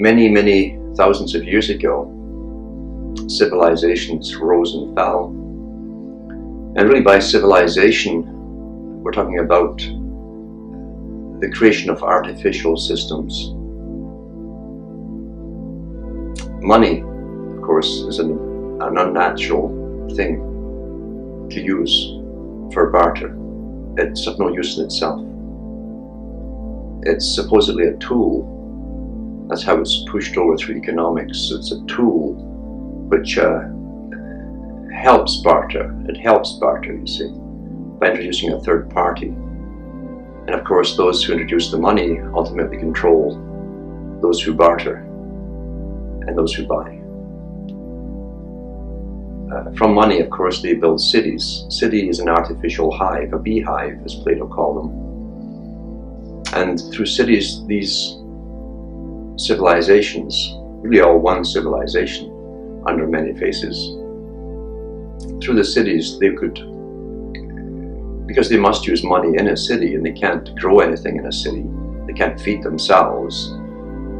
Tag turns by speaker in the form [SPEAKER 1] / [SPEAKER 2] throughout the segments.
[SPEAKER 1] many thousands of years ago, civilizations rose and fell. And really by civilization, we're talking about the creation of artificial systems. Money, of course, is an unnatural thing to use for barter. It's of no use in itself. It's supposedly a tool. That's how it's pushed over through economics. It's a tool which helps barter. It helps barter, you see, by introducing a third party. And of course, those who introduce the money ultimately control those who barter and those who buy. From money, of course, they build cities. City is an artificial hive, a beehive, as Plato called them. And through cities, these civilizations, really all one civilization under many faces, through the cities they could, because they must use money in a city and they can't grow anything in a city, they can't feed themselves,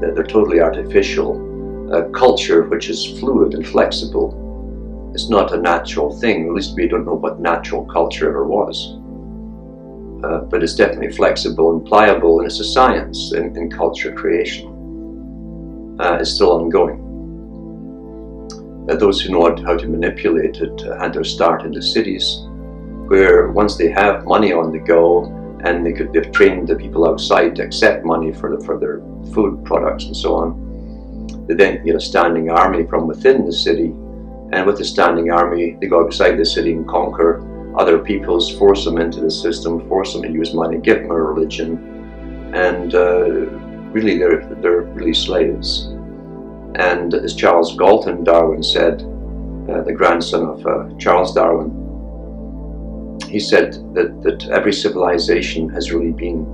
[SPEAKER 1] they're totally artificial. Culture which is fluid and flexible, it's not a natural thing, at least we don't know what natural culture ever was. But it's definitely flexible and pliable, and it's a science in culture creation. It's still ongoing. Those who know how to manipulate it had their start in the cities, where once they have money on the go, and they've trained the people outside to accept money for their food products and so on, they then get a standing army from within the city, and with the standing army they go outside the city and conquer other peoples, force them into the system, force them to use money, give them a religion, and really they're really slaves. And as Charles Galton Darwin said, the grandson of Charles Darwin, he said that every civilization has really been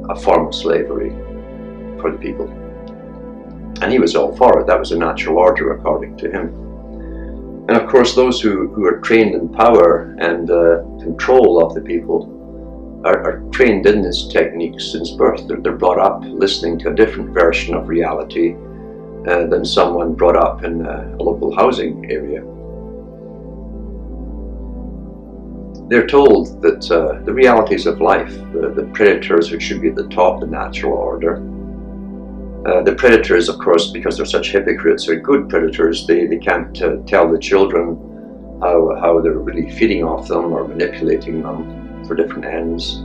[SPEAKER 1] a form of slavery for the people. And he was all for it. That was a natural order according to him. And of course those who are trained in power and control of the people are trained in these techniques since birth. They're brought up listening to a different version of reality than someone brought up in a local housing area. They're told that the realities of life, the predators which should be at the top of the natural order, the predators, of course, because they're such hypocrites, are good predators. They can't tell the children how they're really feeding off them or manipulating them for different ends,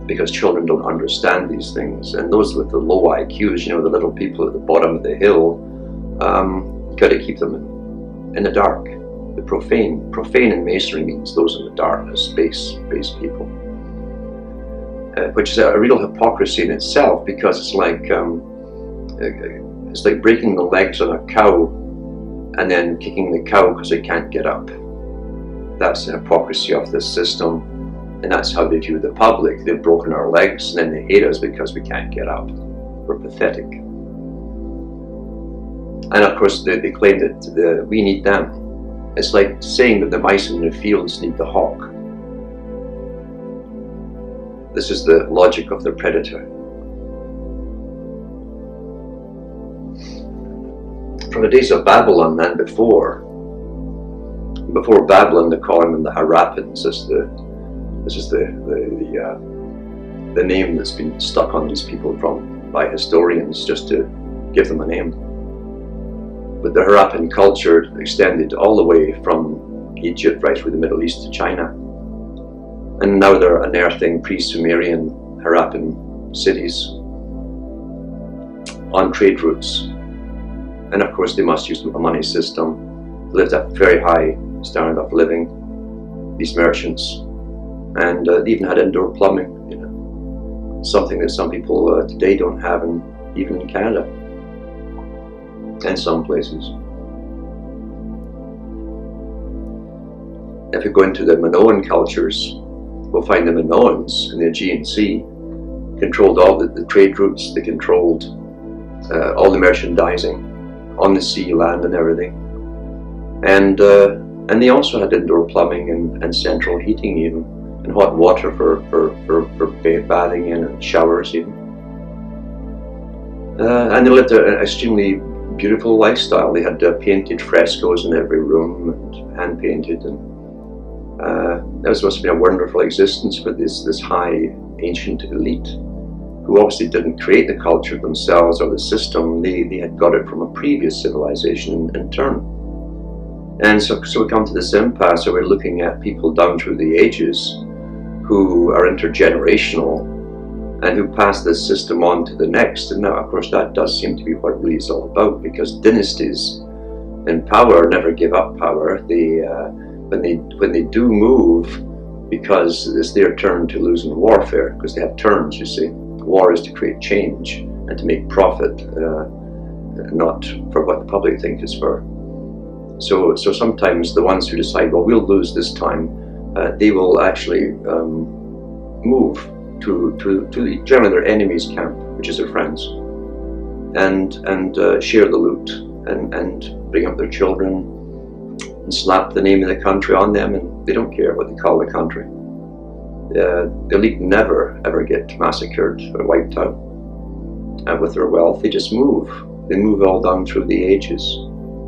[SPEAKER 1] because children don't understand these things. And those with the low IQs, the little people at the bottom of the hill, got to keep them in the dark. The profane in Masonry means those in the darkness, base people, which is a real hypocrisy in itself, because it's like breaking the legs on a cow and then kicking the cow because they can't get up. That's the hypocrisy of this system, and that's how they view the public. They've broken our legs and then they hate us because we can't get up. We're pathetic. And of course they claim that we need them. It's like saying that the mice in the fields need the hawk. This is the logic of the predator. From the days of Babylon and before Babylon, they call them the Harappans. This is the name that's been stuck on these people by historians just to give them a name. But the Harappan culture extended all the way from Egypt right through the Middle East to China. And now they're unearthing pre-Sumerian Harappan cities on trade routes. And of course they must use a money system, lived at very high standard of living, these merchants. And they even had indoor plumbing, something that some people today don't have, even in Canada and some places. If we go into the Minoan cultures, we'll find the Minoans in the Aegean Sea controlled all the trade routes. They controlled all the merchandising on the sea, land, and everything. And they also had indoor plumbing and central heating even, and hot water for bathing in, and showers even. And they lived an extremely beautiful lifestyle. They had painted frescoes in every room and hand painted, and that was supposed to be a wonderful existence for this high ancient elite, who obviously didn't create the culture themselves or the system. They had got it from a previous civilization in turn. And so we come to this impasse where we're looking at people down through the ages who are intergenerational and who pass this system on to the next. And now, of course, that does seem to be what it really is all about, because dynasties in power never give up power. When they do move, because it's their turn to lose in warfare, because they have terms, you see. War is to create change and to make profit, not for what the public think is for. So sometimes the ones who decide, well, we'll lose this time, they will actually move to generally their enemy's camp, which is their friends, and share the loot and bring up their children and slap the name of the country on them, and they don't care what they call the country. The elite never ever get massacred or wiped out with their wealth. They just move. They move all down through the ages.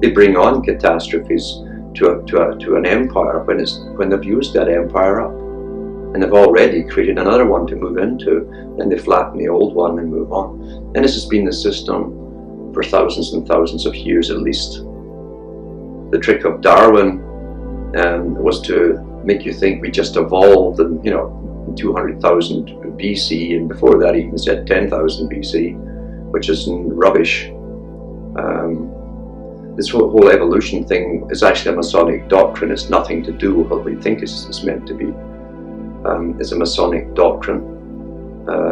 [SPEAKER 1] They bring on catastrophes to an empire when they've used that empire up, and they've already created another one to move into. Then they flatten the old one and move on. And this has been the system for thousands and thousands of years at least. The trick of Darwin was to make you think we just evolved in 200,000 BC, and before that he even said 10,000 BC, which is rubbish. This whole evolution thing is actually a Masonic doctrine. It's nothing to do with what we think it's meant to be. It's a Masonic doctrine.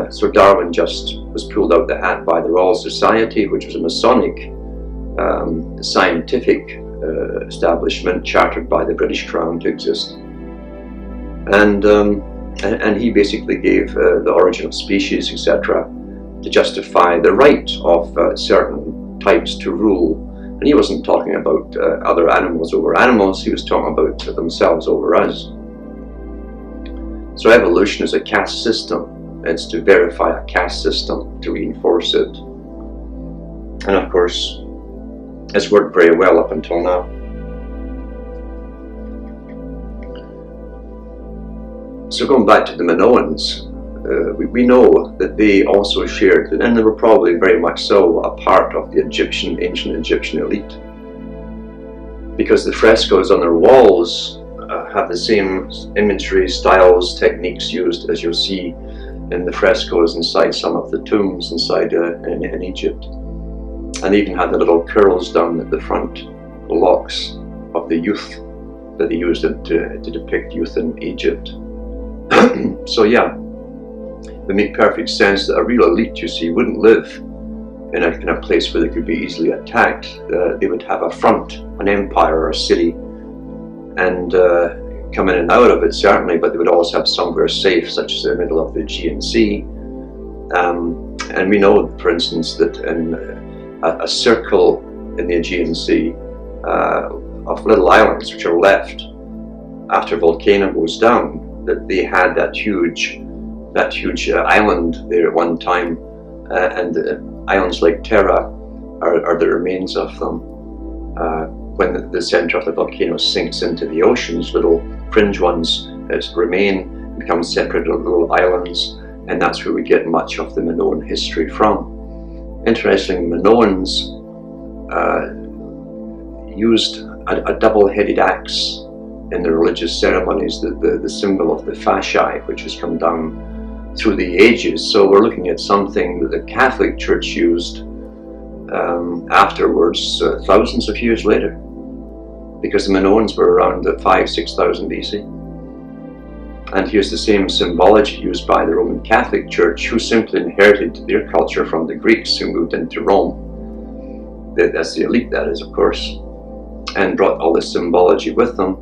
[SPEAKER 1] So Darwin just was pulled out the hat by the Royal Society, which was a Masonic scientific establishment chartered by the British Crown to exist. And he basically gave the origin of species, etc., to justify the right of certain types to rule. And he wasn't talking about other animals over animals, he was talking about themselves over us. So evolution is a caste system. It's to verify a caste system, to reinforce it. And of course, it's worked very well up until now. So going back to the Minoans, we know that they also shared, and they were probably very much so, a part of the ancient Egyptian elite. Because the frescoes on their walls have the same imagery, styles, techniques used as you'll see in the frescoes inside some of the tombs inside in Egypt. And they even had the little curls down at the front, the locks of the youth that they used to depict youth in Egypt. So yeah, it would make perfect sense that a real elite, you see, wouldn't live in a place where they could be easily attacked. They would have a front, an empire or a city, and come in and out of it certainly, but they would always have somewhere safe, such as the middle of the Aegean Sea. And we know, for instance, that in a circle in the Aegean Sea of little islands which are left after a volcano goes down, that they had that huge island there at one time, and islands like Terra are the remains of them. When the center of the volcano sinks into the oceans, little fringe ones remain, become separate little islands, and that's where we get much of the Minoan history from. Interestingly, Minoans used a double-headed axe in the religious ceremonies, the symbol of the fasci, which has come down through the ages. So we're looking at something that the Catholic Church used afterwards, thousands of years later, because the Minoans were around 5,000–6,000 BC. And here's the same symbology used by the Roman Catholic Church, who simply inherited their culture from the Greeks who moved into Rome. That's the elite, that is, of course, and brought all this symbology with them.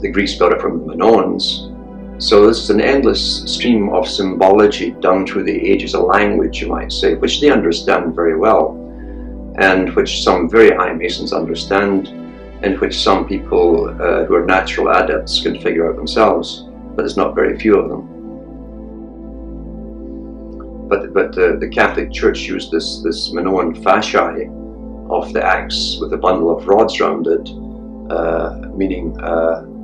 [SPEAKER 1] The Greeks got it from the Minoans. So this is an endless stream of symbology down through the ages, a language, you might say, which they understand very well, and which some very high Masons understand, and which some people who are natural adepts can figure out themselves, but there's not very few of them. But the Catholic Church used this Minoan fasciae of the axe with a bundle of rods round it, meaning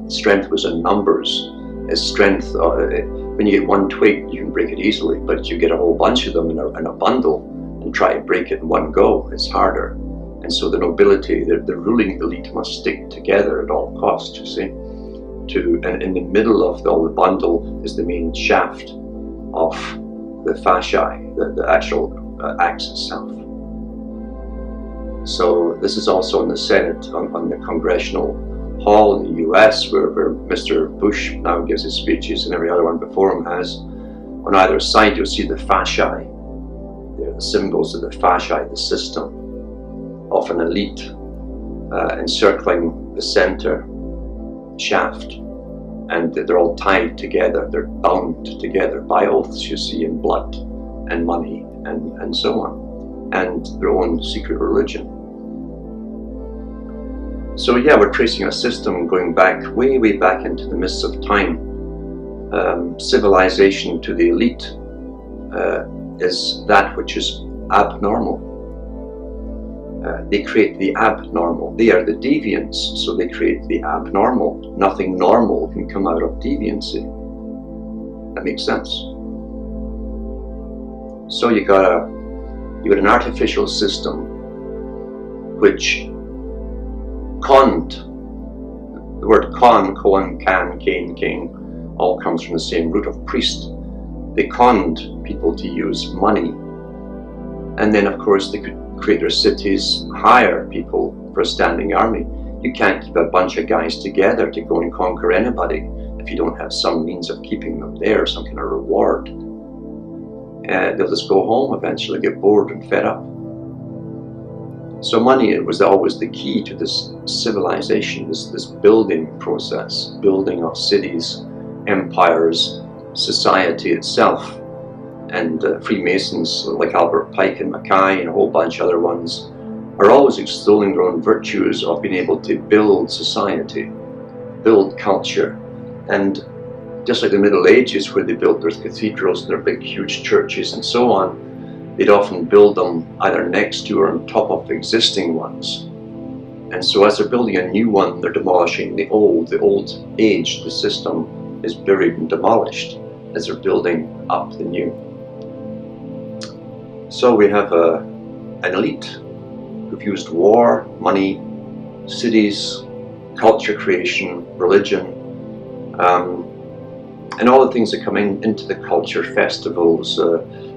[SPEAKER 1] strength was in numbers. As strength, when you get one twig, you can break it easily, but you get a whole bunch of them in a bundle and try to break it in one go, it's harder. And so the nobility, the ruling elite must stick together at all costs, you see. And in the middle of the bundle is the main shaft of the fasciae, the actual axe itself. So this is also in the Senate, on the Congressional Hall in the US, where Mr. Bush now gives his speeches, and every other one before him has. On either side you'll see the fasciae. They're the symbols of the fasciae, the system of an elite encircling the center shaft, and they're all tied together, they're bound together by oaths, you see, in blood and money and so on, and their own secret religion. So yeah, we're tracing a system going back, way back into the mists of time. Civilization to the elite is that which is abnormal. They create the abnormal. They are the deviants, so they create the abnormal. Nothing normal can come out of deviancy. That makes sense. So you got an artificial system which conned. The word con, can, king, all comes from the same root of priest. They conned people to use money, and then of course they could create their cities, hire people for a standing army. You can't keep a bunch of guys together to go and conquer anybody if you don't have some means of keeping them there, some kind of reward. They'll just go home eventually, get bored and fed up. So money was always the key to this civilization, this building process, building of cities, empires, society itself. And Freemasons like Albert Pike and Mackay and a whole bunch of other ones are always extolling their own virtues of being able to build society, build culture. And just like the Middle Ages, where they built their cathedrals and their big huge churches and so on, they'd often build them either next to or on top of existing ones. And so as they're building a new one, they're demolishing the old age. The system is buried and demolished as they're building up the new. So we have an elite who've used war, money, cities, culture creation, religion, and all the things that come into the culture, festivals,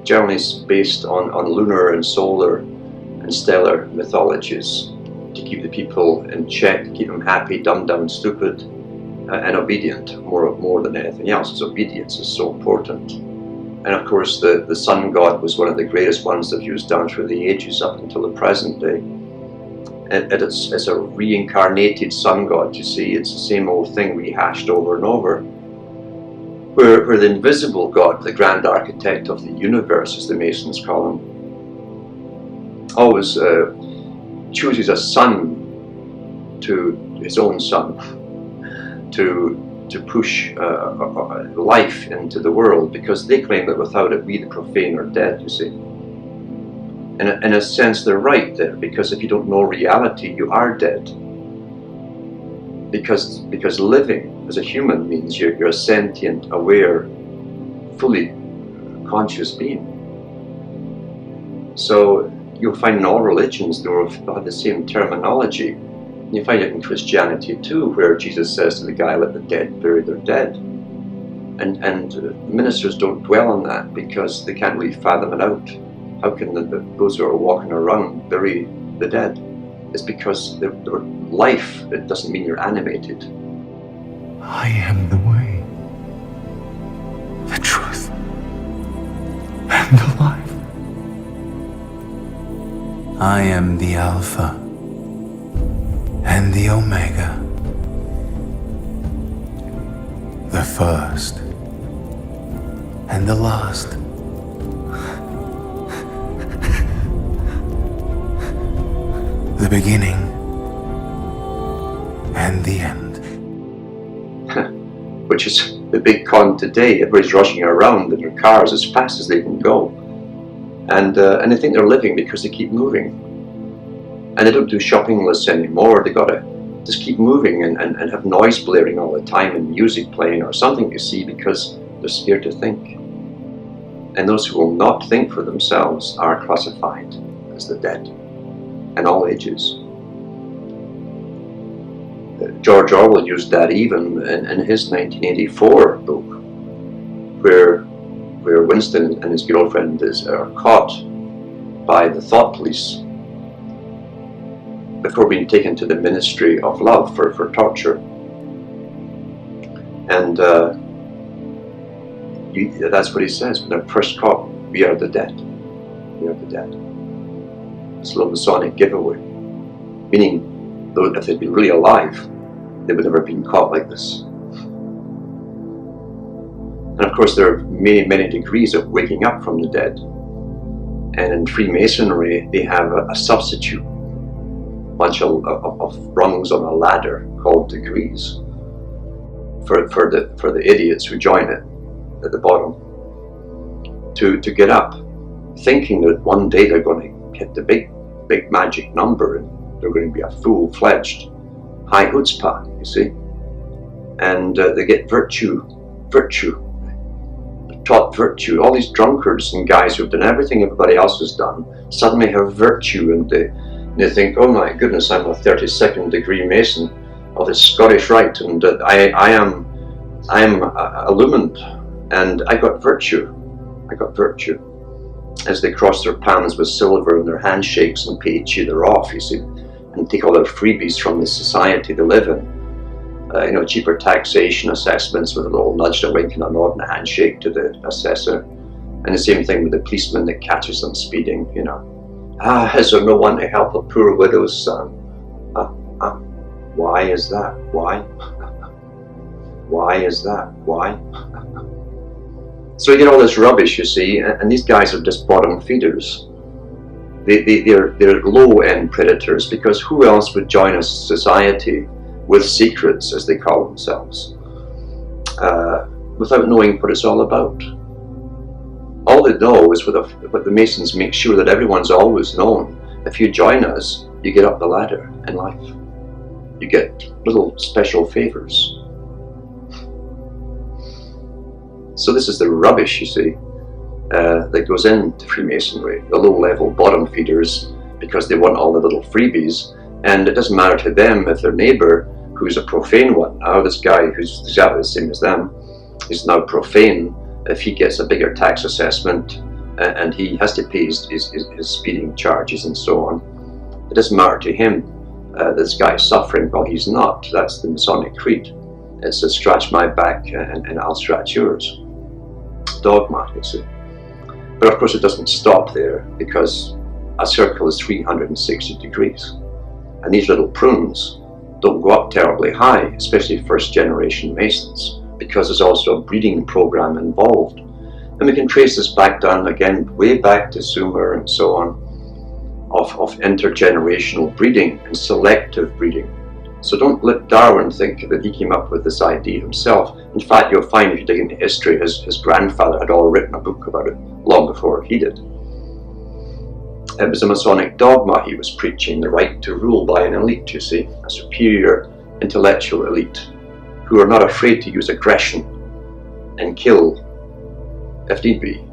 [SPEAKER 1] generally based on lunar and solar and stellar mythologies, to keep the people in check, to keep them happy, dumb, and stupid, and obedient more than anything else, because obedience is so important. And of course the sun god was one of the greatest ones they've used down through the ages up until the present day. And it's a reincarnated sun god, you see. It's the same old thing rehashed over and over. Where the invisible god, the grand architect of the universe, as the Masons call him, always chooses a son to his own son to push life into the world, because they claim that without it we the profane are dead, you see. In a sense they're right there, because if you don't know reality you are dead. Because living as a human means you're a sentient, aware, fully conscious being. So you'll find in all religions they have the same terminology. You find it in Christianity too, where Jesus says to the guy, let the dead bury their dead. And ministers don't dwell on that because they can't really fathom it out. How can those who are walking around bury the dead? It's because they're life. It doesn't mean you're animated.
[SPEAKER 2] I am the way, the truth, and the life. I am the Alpha and the Omega, the first and the last. The beginning and the end.
[SPEAKER 1] Which is the big con today. Everybody's rushing around in their cars as fast as they can go. and they think they're living because they keep moving. And they don't do shopping lists anymore. They gotta just keep moving and have noise blaring all the time and music playing or something, you see, because they're scared to think. And those who will not think for themselves are classified as the dead, in all ages. George Orwell used that even in his 1984 book, where Winston and his girlfriend are caught by the thought police before being taken to the Ministry of Love for torture. And that's what he says when they're first caught: we are the dead. We are the dead. It's a little Masonic giveaway, meaning though if they'd been really alive, they would never have been caught like this. And of course there are many, many degrees of waking up from the dead. And in Freemasonry, they have a substitute, bunch of rungs on a ladder called degrees for the idiots who join it at the bottom, to get up, thinking that one day they're going to hit the big magic number and they're going to be a full-fledged high chutzpah, you see. And they get virtue, taught virtue. All these drunkards and guys who've done everything everybody else has done suddenly have virtue, and they think, oh my goodness, I'm a 32nd degree Mason of the Scottish Rite, and I am illumined, and I got virtue. As they cross their palms with silver and their handshakes and pay each other off, you see, and take all their freebies from the society they live in. Cheaper taxation assessments with a little nudge, a wink and a nod and a handshake to the assessor. And the same thing with the policeman that catches them speeding, is there no one to help a poor widow's son? Why is that? Why? Why is that? Why? So you get all this rubbish, you see, and these guys are just bottom feeders. They're low-end predators, because who else would join a society with secrets, as they call themselves, without knowing what it's all about? All they know is what the Masons make sure that everyone's always known. If you join us, you get up the ladder in life. You get little special favors. So this is the rubbish, you see, that goes into Freemasonry, the low-level bottom feeders, because they want all the little freebies, and it doesn't matter to them if their neighbour, who's a profane one, now this guy who's exactly the same as them, is now profane, if he gets a bigger tax assessment and he has to pay his speeding charges and so on. It doesn't matter to him this guy is suffering while he's not. That's the Masonic creed. It's a scratch my back and I'll scratch yours dogma, you see. But of course it doesn't stop there, because a circle is 360 degrees. And these little prunes don't go up terribly high, especially first generation Masons, because there's also a breeding program involved. And we can trace this back down again, way back to Sumer and so on, of intergenerational breeding and selective breeding. So don't let Darwin think that he came up with this idea himself. In fact, you'll find if you dig into history, his grandfather had all written a book about it long before he did. It was a Masonic dogma he was preaching, the right to rule by an elite, you see, a superior intellectual elite, who are not afraid to use aggression and kill if need be.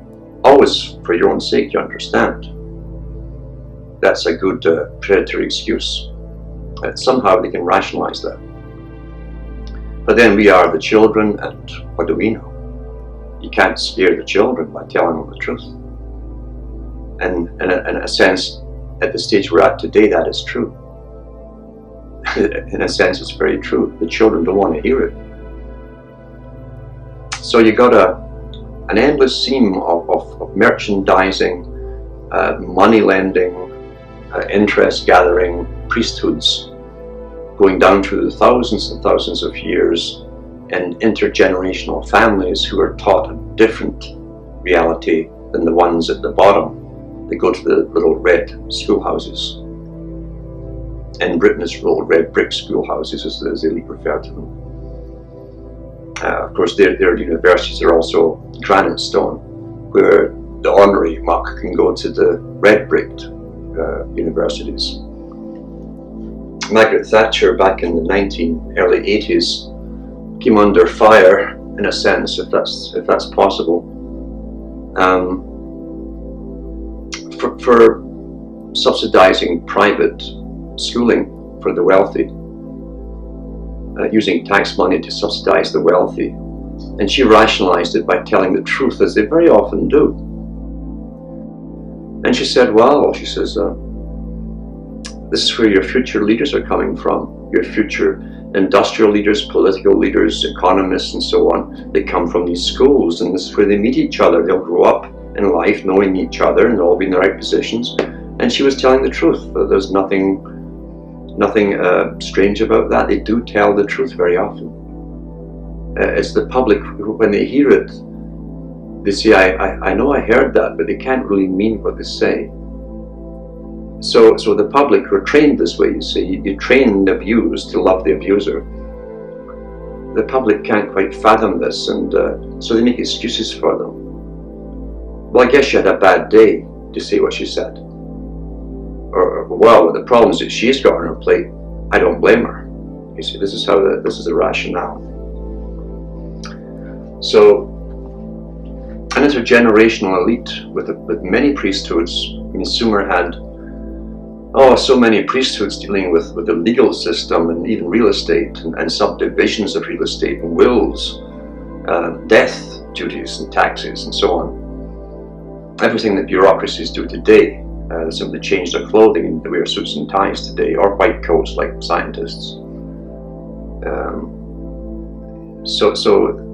[SPEAKER 1] Always for your own sake, you understand. That's a good predatory excuse. Somehow they can rationalize that. But then we are the children, and what do we know? You can't scare the children by telling them the truth. And in a sense, at the stage we're at today, that is true. In a sense, it's very true. The children don't want to hear it. So you got an endless seam of merchandising, money lending, interest gathering, priesthoods, going down through the thousands and thousands of years, and intergenerational families who are taught a different reality than the ones at the bottom. They go to the little red schoolhouses. In Britain, it's little red brick schoolhouses, as the elite refer to them. Of course, their universities are also granite stone, where the honorary muck can go to the red-bricked universities. Margaret Thatcher, back in the early 80s, came under fire, in a sense, if that's possible, for subsidizing private schooling for the wealthy, using tax money to subsidize the wealthy. And she rationalized it by telling the truth, as they very often do. And she said, well, she says, this is where your future leaders are coming from, your future industrial leaders, political leaders, economists, and so on. They come from these schools, and this is where they meet each other. They'll grow up in life knowing each other, and they'll all be in the right positions. And she was telling the truth. There's nothing strange about that. They do tell the truth very often. It's the public, when they hear it, they say, I know I heard that, but they can't really mean what they say. So the public were trained this way, you see. You train the abused to love the abuser. The public can't quite fathom this, and so they make excuses for them. Well, I guess she had a bad day, to say what she said. Or, well, the problems that she's got on her plate, I don't blame her. You see, this is the rationale. So, an intergenerational elite with many priesthoods. I mean, Sumer had so many priesthoods dealing with the legal system, and even real estate, and subdivisions of real estate, and wills, death duties and taxes, and so on. Everything that bureaucracies do today. They simply change their clothing and they wear suits and ties today, or white coats like scientists. So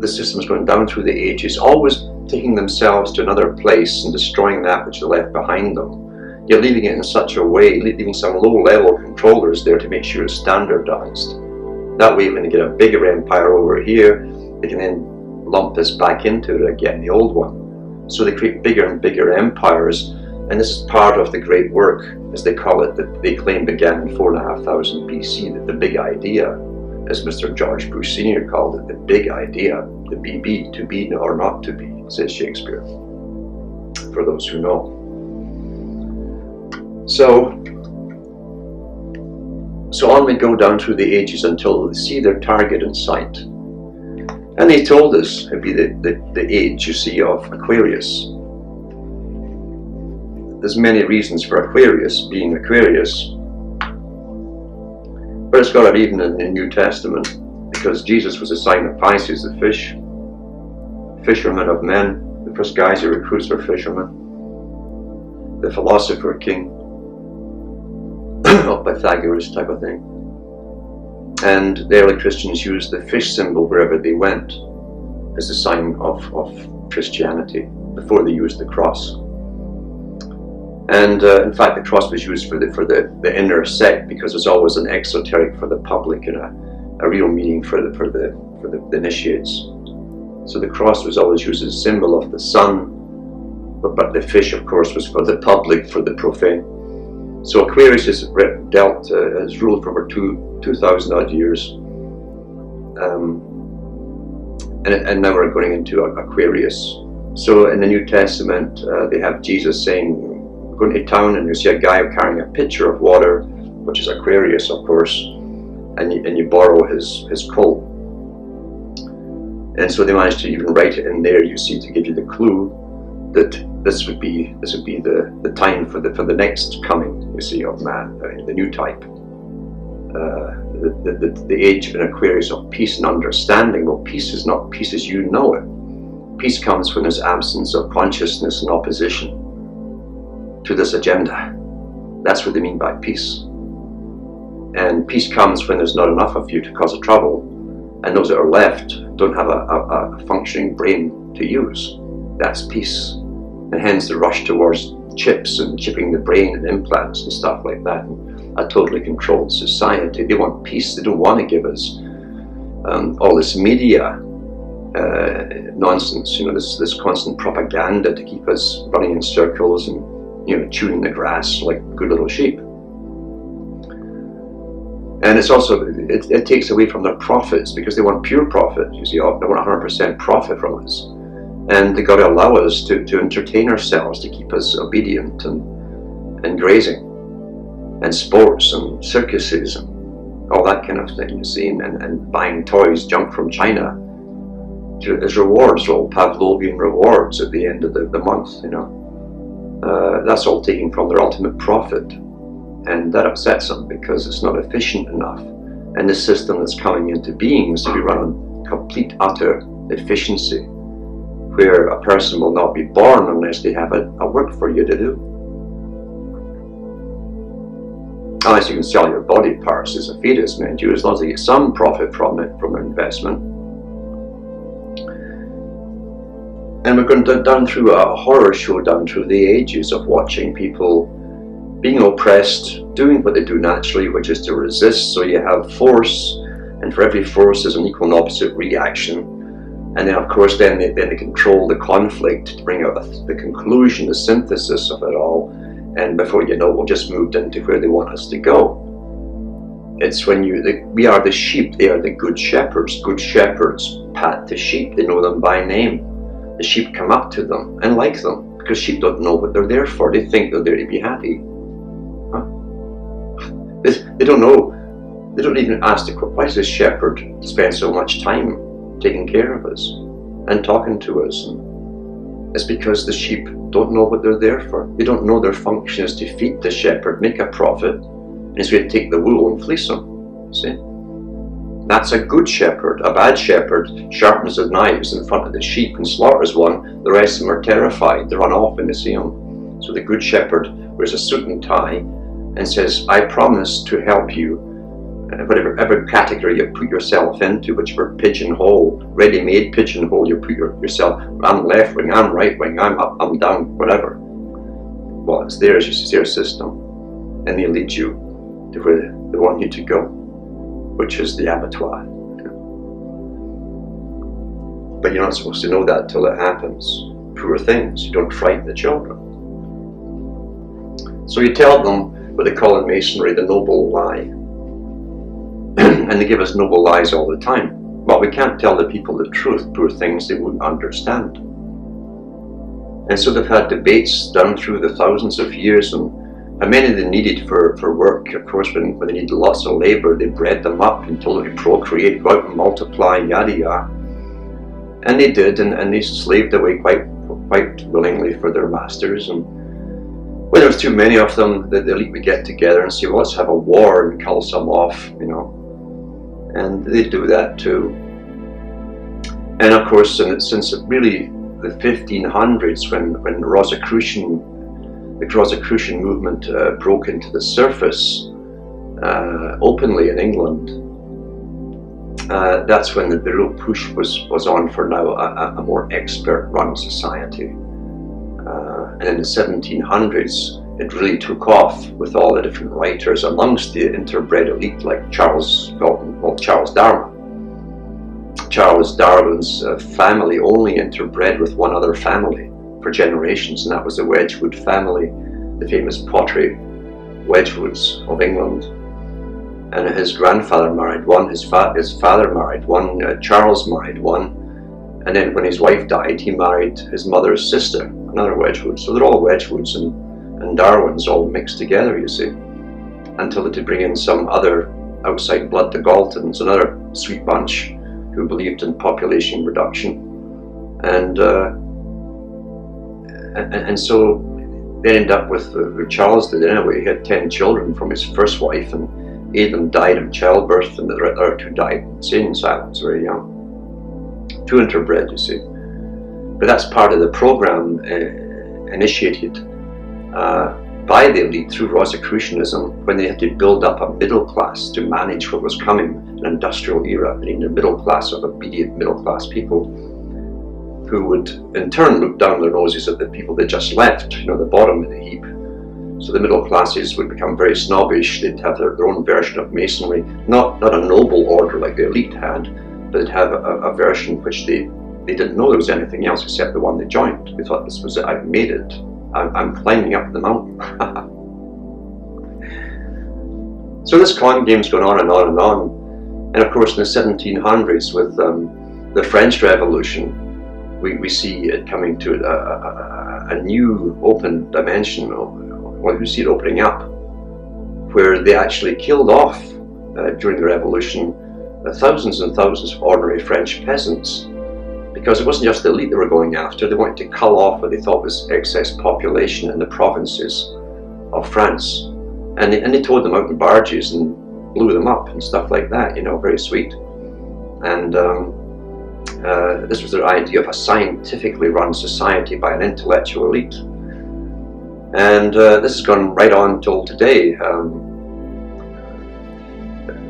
[SPEAKER 1] the system is going down through the ages, always taking themselves to another place and destroying that which they left behind them. You're leaving it in such a way, leaving some low-level controllers there to make sure it's standardized. That way, when they get a bigger empire over here, they can then lump this back into it again, the old one. So they create bigger and bigger empires. And this is part of the great work, as they call it, that they claim began in 4,500 BC, that the big idea, as Mr. George Bush Sr. called it, the big idea, the BB, to be or not to be, says Shakespeare, for those who know. So on we go down through the ages until they see their target in sight. And they told us it'd be the age, you see, of Aquarius. There's many reasons for Aquarius being Aquarius, but it's got it even in the New Testament, because Jesus was a sign of Pisces, the fish, fisherman of men. The first guys he recruits were fishermen. The philosopher king, of Pythagoras type of thing. And the early Christians used the fish symbol wherever they went as a sign of Christianity before they used the cross. And in fact, the cross was used for the inner sect, because there's always an exoteric for the public and a real meaning for the initiates. So the cross was always used as a symbol of the sun, but the fish, of course, was for the public, for the profane. So Aquarius is has ruled for over 2,000 odd years, and now we're going into Aquarius. So in the New Testament, they have Jesus saying, go into town and you see a guy carrying a pitcher of water, which is Aquarius, of course, and you borrow his coat. And so they managed to even write it in there, you see, to give you the clue that this would be the time for the next coming, you see, of man, the new type, the age of an Aquarius of peace and understanding. Well, peace is not peace as you know it. Peace comes when there's absence of consciousness and opposition to this agenda. That's what they mean by peace. And peace comes when there's not enough of you to cause a trouble, and those that are left don't have a functioning brain to use. That's peace. And hence the rush towards chips and chipping the brain and implants and stuff like that. And a totally controlled society. They want peace. They don't want to give us all this media nonsense, this constant propaganda to keep us running in circles and chewing the grass like good little sheep. And it's also, it takes away from their profits, because they want pure profit. You see, they want 100% profit from us. And they got to allow us to entertain ourselves, to keep us obedient and grazing and sports and circuses and all that kind of thing, you see, and buying toys, junk from China as rewards, all Pavlovian rewards at the end of the month, you know. That's all taken from their ultimate profit, and that upsets them because it's not efficient enough. And the system that's coming into being is to be run on complete, utter efficiency, where a person will not be born unless they have a work for you to do. Unless you can sell your body parts as a fetus, mind you, as long as they get some profit from it, from an investment. And we're going down through a horror show down through the ages of watching people being oppressed, doing what they do naturally, which is to resist. So you have force, and for every force there's an equal and opposite reaction. And then of course then they control the conflict to bring out the conclusion, the synthesis of it all. And before you know, we've just moved into where they want us to go. It's when we are the sheep, they are the good shepherds. Good shepherds pat the sheep, they know them by name. The sheep come up to them and like them, because sheep don't know what they're there for. They think they're there to be happy. Huh? They don't know. They don't even ask why does this shepherd spend so much time taking care of us and talking to us? And it's because the sheep don't know what they're there for. They don't know their function is to feed the shepherd, make a profit, and it's going to take the wool and fleece them. See? That's a good shepherd. A bad shepherd sharpens his knives in front of the sheep and slaughters one. The rest of them are terrified. They run off when they see him. So the good shepherd wears a suit and tie and says, I promise to help you, whatever category you put yourself into, whichever pigeonhole, ready-made pigeonhole you put yourself. I'm left wing, I'm right wing, I'm up, I'm down, whatever. Well, it's theirs, it's their system. And they lead you to where they want you to go, which is the abattoir. But you're not supposed to know that till it happens. Poor things, you don't frighten the children. So you tell them what they call in Masonry the noble lie. And they give us noble lies all the time. Well, we can't tell the people the truth, poor things, they wouldn't understand. And so they've had debates down through the thousands of years, and many they needed for work. Of course, when they needed lots of labor, they bred them up and told them to procreate, go out and multiply, yada yada. And they did, and they slaved away quite willingly for their masters. And when there was too many of them, the elite would get together and say, well, let's have a war and kill some off, you know. And they do that too. And of course, since really the 1500s, when the Rosicrucian movement broke into the surface openly in England, that's when the real push was on for now a more expert-run society. And in the 1700s, it really took off with all the different writers amongst the interbred elite, like Charles Darwin. Charles Darwin's family only interbred with one other family for generations, and that was the Wedgwood family, the famous pottery Wedgwoods of England. And his grandfather married one, his father married one, Charles married one, and then when his wife died, he married his mother's sister, another Wedgwood. So they're all Wedgwoods and Darwins all mixed together, you see, until they bring in some other outside blood, the Galtons, another sweet bunch who believed in population reduction, and so they ended up with Charles did anyway. He had 10 children from his first wife, and 8 of them died in childbirth, and the other 2 died in silence, very young. 2 interbred, you see. But that's part of the program initiated by the elite through Rosicrucianism, when they had to build up a middle class to manage what was coming, an industrial era, meaning a middle class of obedient middle class people who would in turn look down their noses at the people they just left, you know, the bottom of the heap. So the middle classes would become very snobbish. They'd have their own version of Masonry, not a noble order like the elite had, but they'd have a version which they didn't know there was anything else except the one they joined. They thought, this was it, I've made it. I'm climbing up the mountain. So this con game's going on and on and on. And of course in the 1700s with the French Revolution, we see it coming to a new open dimension, well, we see it opening up, where they actually killed off during the revolution thousands and thousands of ordinary French peasants, because it wasn't just the elite they were going after. They wanted to cull off what they thought was excess population in the provinces of France, and they towed them out in barges and blew them up and stuff like that, you know, very sweet. And this was their idea of a scientifically run society by an intellectual elite. And this has gone right on till today.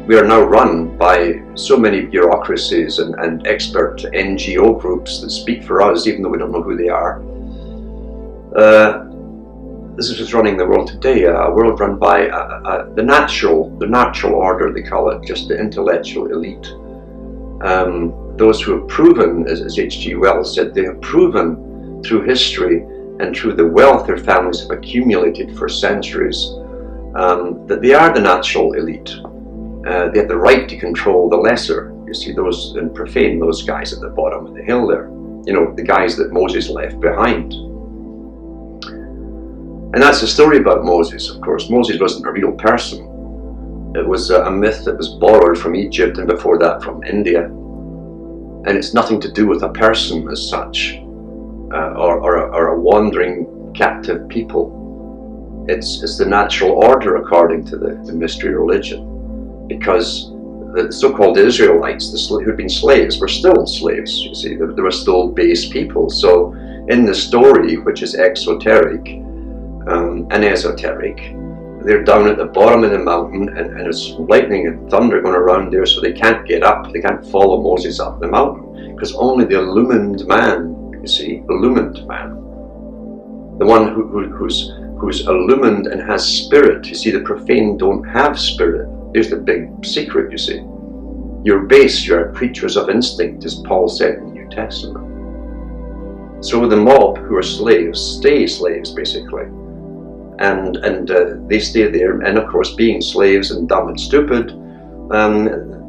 [SPEAKER 1] We are now run by so many bureaucracies and expert NGO groups that speak for us, even though we don't know who they are. This is what's running the world today, a world run by the natural order, they call it, just the intellectual elite. Those who have proven, as H.G. Wells said, they have proven through history and through the wealth their families have accumulated for centuries, that they are the natural elite. They have the right to control the lesser. You see those and profane, those guys at the bottom of the hill there. You know, the guys that Moses left behind. And that's the story about Moses, of course. Moses wasn't a real person. It was a myth that was borrowed from Egypt and before that from India. And it's nothing to do with a person as such, or a wandering captive people. It's the natural order according to the mystery religion. Because the so-called Israelites, who'd been slaves, were still slaves, you see. They were still base people. So in the story, which is exoteric and esoteric, they're down at the bottom of the mountain, and it's lightning and thunder going around there, so they can't get up. They can't follow Moses up the mountain, because only the illumined man, you see, illumined man, the one who's illumined and has spirit. You see, the profane don't have spirit. Here's the big secret, you see. You're base, you're creatures of instinct, as Paul said in the New Testament. So the mob who are slaves stay slaves, basically. And they stay there, and of course, being slaves and dumb and stupid,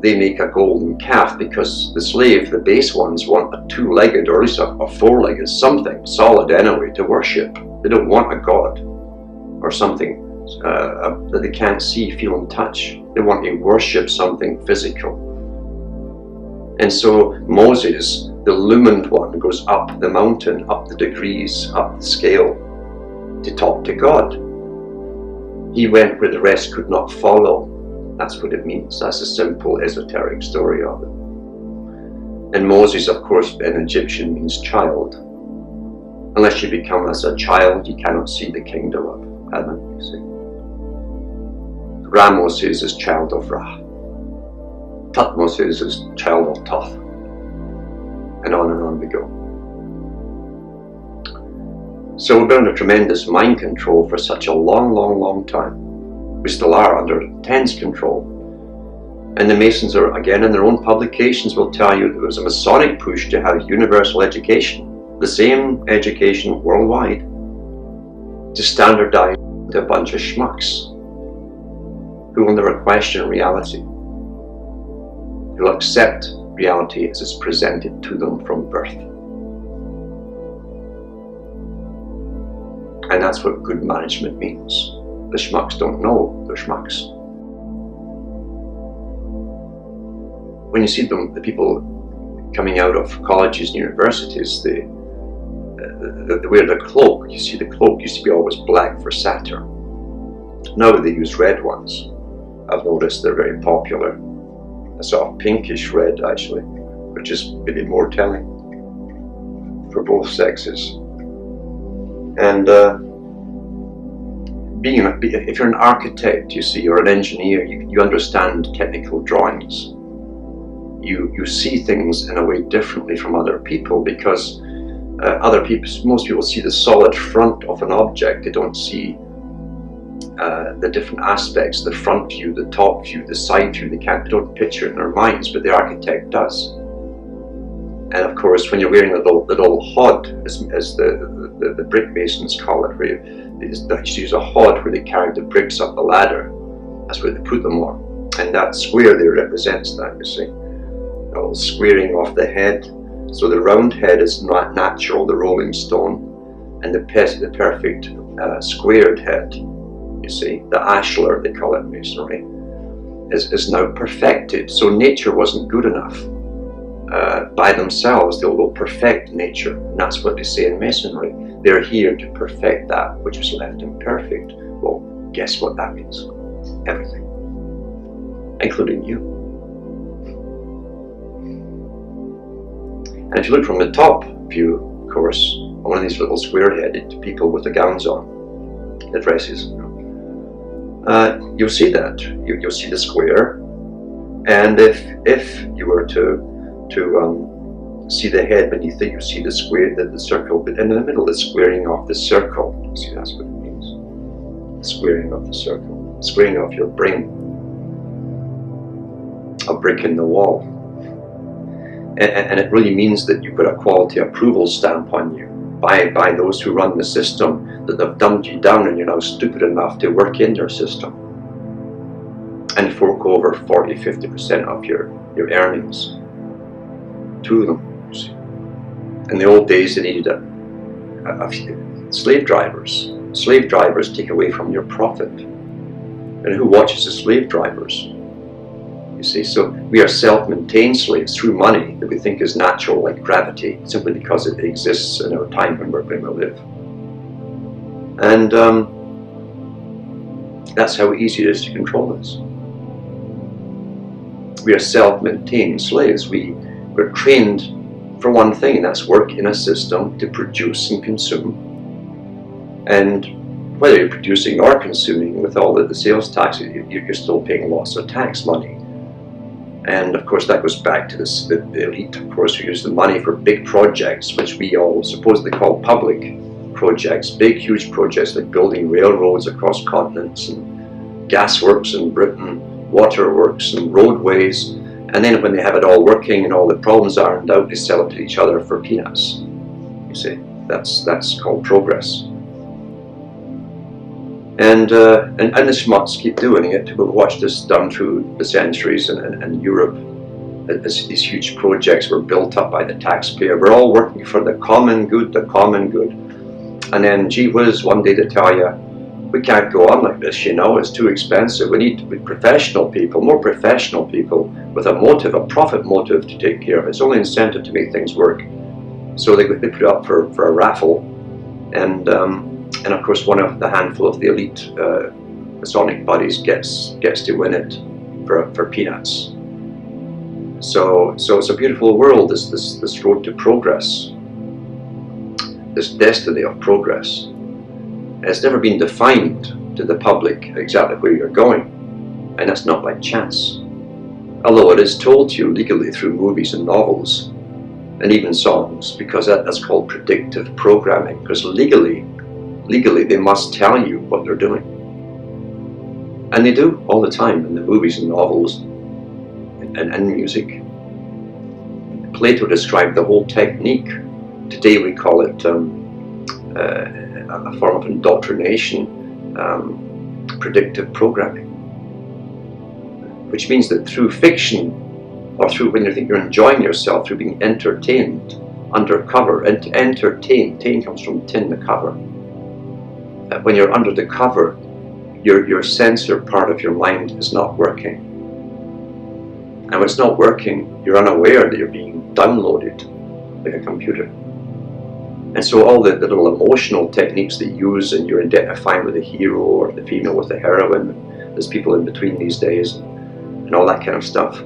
[SPEAKER 1] they make a golden calf, because the slave, the base ones, want a two-legged, or at least a four-legged, something solid anyway, to worship. They don't want a god or something that they can't see, feel, and touch. They want to worship something physical. And so Moses, the illumined one, goes up the mountain, up the degrees, up the scale, to talk to God. He went where the rest could not follow. That's what it means. That's a simple esoteric story of it. And Moses, of course, in Egyptian means child. Unless you become as a child, you cannot see the kingdom of heaven, you see. Ramoses is child of Ra. Tutmosis is child of Thoth. And on we go. So we've been under tremendous mind control for such a long time. We still are under intense control. And the Masons are, again, in their own publications, will tell you there was a Masonic push to have universal education, the same education worldwide, to standardize to a bunch of schmucks who will never question reality, who will accept reality as it's presented to them from birth. And that's what good management means. The schmucks don't know they're schmucks. When you see them, the people coming out of colleges and universities, they wear the cloak. You see, the cloak used to be always black for Saturn. Now they use red ones. I've noticed they're very popular. A sort of pinkish red, actually, which is maybe more telling for both sexes. And if you're an architect, you see, or an engineer, you understand technical drawings. You see things in a way differently from other people, because most people see the solid front of an object. They don't see the different aspects, the front view, the top view, the side view. They don't picture it in their minds, but the architect does. And of course, when you're wearing a little hod, as the brick masons call it, where they use a hod where they carry the bricks up the ladder. That's where they put them on. And that square there represents that, you see. A little squaring off the head, So the round head is not natural, the rolling stone, and the perfect squared head, you see, the ashlar, they call it in masonry, is now perfected. So nature wasn't good enough. By themselves, they'll perfect nature, and that's what they say in masonry. They're here to perfect that which was left imperfect. Well, guess what that means? Everything, including you. And if you look from the top view, of course, one of these little square-headed people with the gowns on, the dresses, you'll see that. You'll see the square, and if you were to see the head beneath it, you see the square, the circle, but in the middle is squaring off the circle. See, that's what it means. Squaring off the circle, squaring off your brain, a brick in the wall. And it really means that you've got a quality approval stamp on you by those who run the system, that they've dumbed you down and you're now stupid enough to work in their system and fork over 40-50% of your earnings to them. In the old days, they needed slave drivers. Slave drivers take away from your profit. And who watches the slave drivers? You see, so we are self-maintained slaves through money that we think is natural, like gravity, simply because it exists in our time when we're going to live. And that's how easy it is to control us. We are self-maintained slaves. We're trained for one thing, and that's work in a system to produce and consume. And whether you're producing or consuming, with all the sales tax, you're still paying lots of tax money. And of course that goes back to the elite, of course, who use the money for big projects, which we all supposedly call public projects, big huge projects like building railroads across continents and gasworks in Britain, waterworks and roadways. And then when they have it all working and all the problems ironed out, they sell it to each other for peanuts. You see, that's called progress. And the schmucks keep doing it. We've watched this done through the centuries, and Europe, as these huge projects were built up by the taxpayer. We're all working for the common good, the common good. And then, gee whiz, one day they tell you, we can't go on like this, you know, it's too expensive. We need professional people, more professional people with a motive, a profit motive to take care of it. It's only incentive to make things work. So they put it up for a raffle, and of course one of the handful of the elite Masonic buddies gets to win it for peanuts. So it's a beautiful world, this road to progress, this destiny of progress. It's never been defined to the public exactly where you're going, and that's not by chance. Although it is told to you legally through movies and novels, and even songs, because that's called predictive programming, because legally they must tell you what they're doing. And they do all the time in the movies and novels and music. Plato described the whole technique. Today we call it a form of indoctrination, predictive programming, which means that through fiction, or through when you think you're enjoying yourself, through being entertained, undercover, and to entertain, tin comes from tin, the cover. When you're under the cover, your sensor part of your mind is not working. And when it's not working, you're unaware that you're being downloaded like a computer. And so all the little emotional techniques that you use, and you're identifying with the hero or the female with the heroine, there's people in between these days, and all that kind of stuff.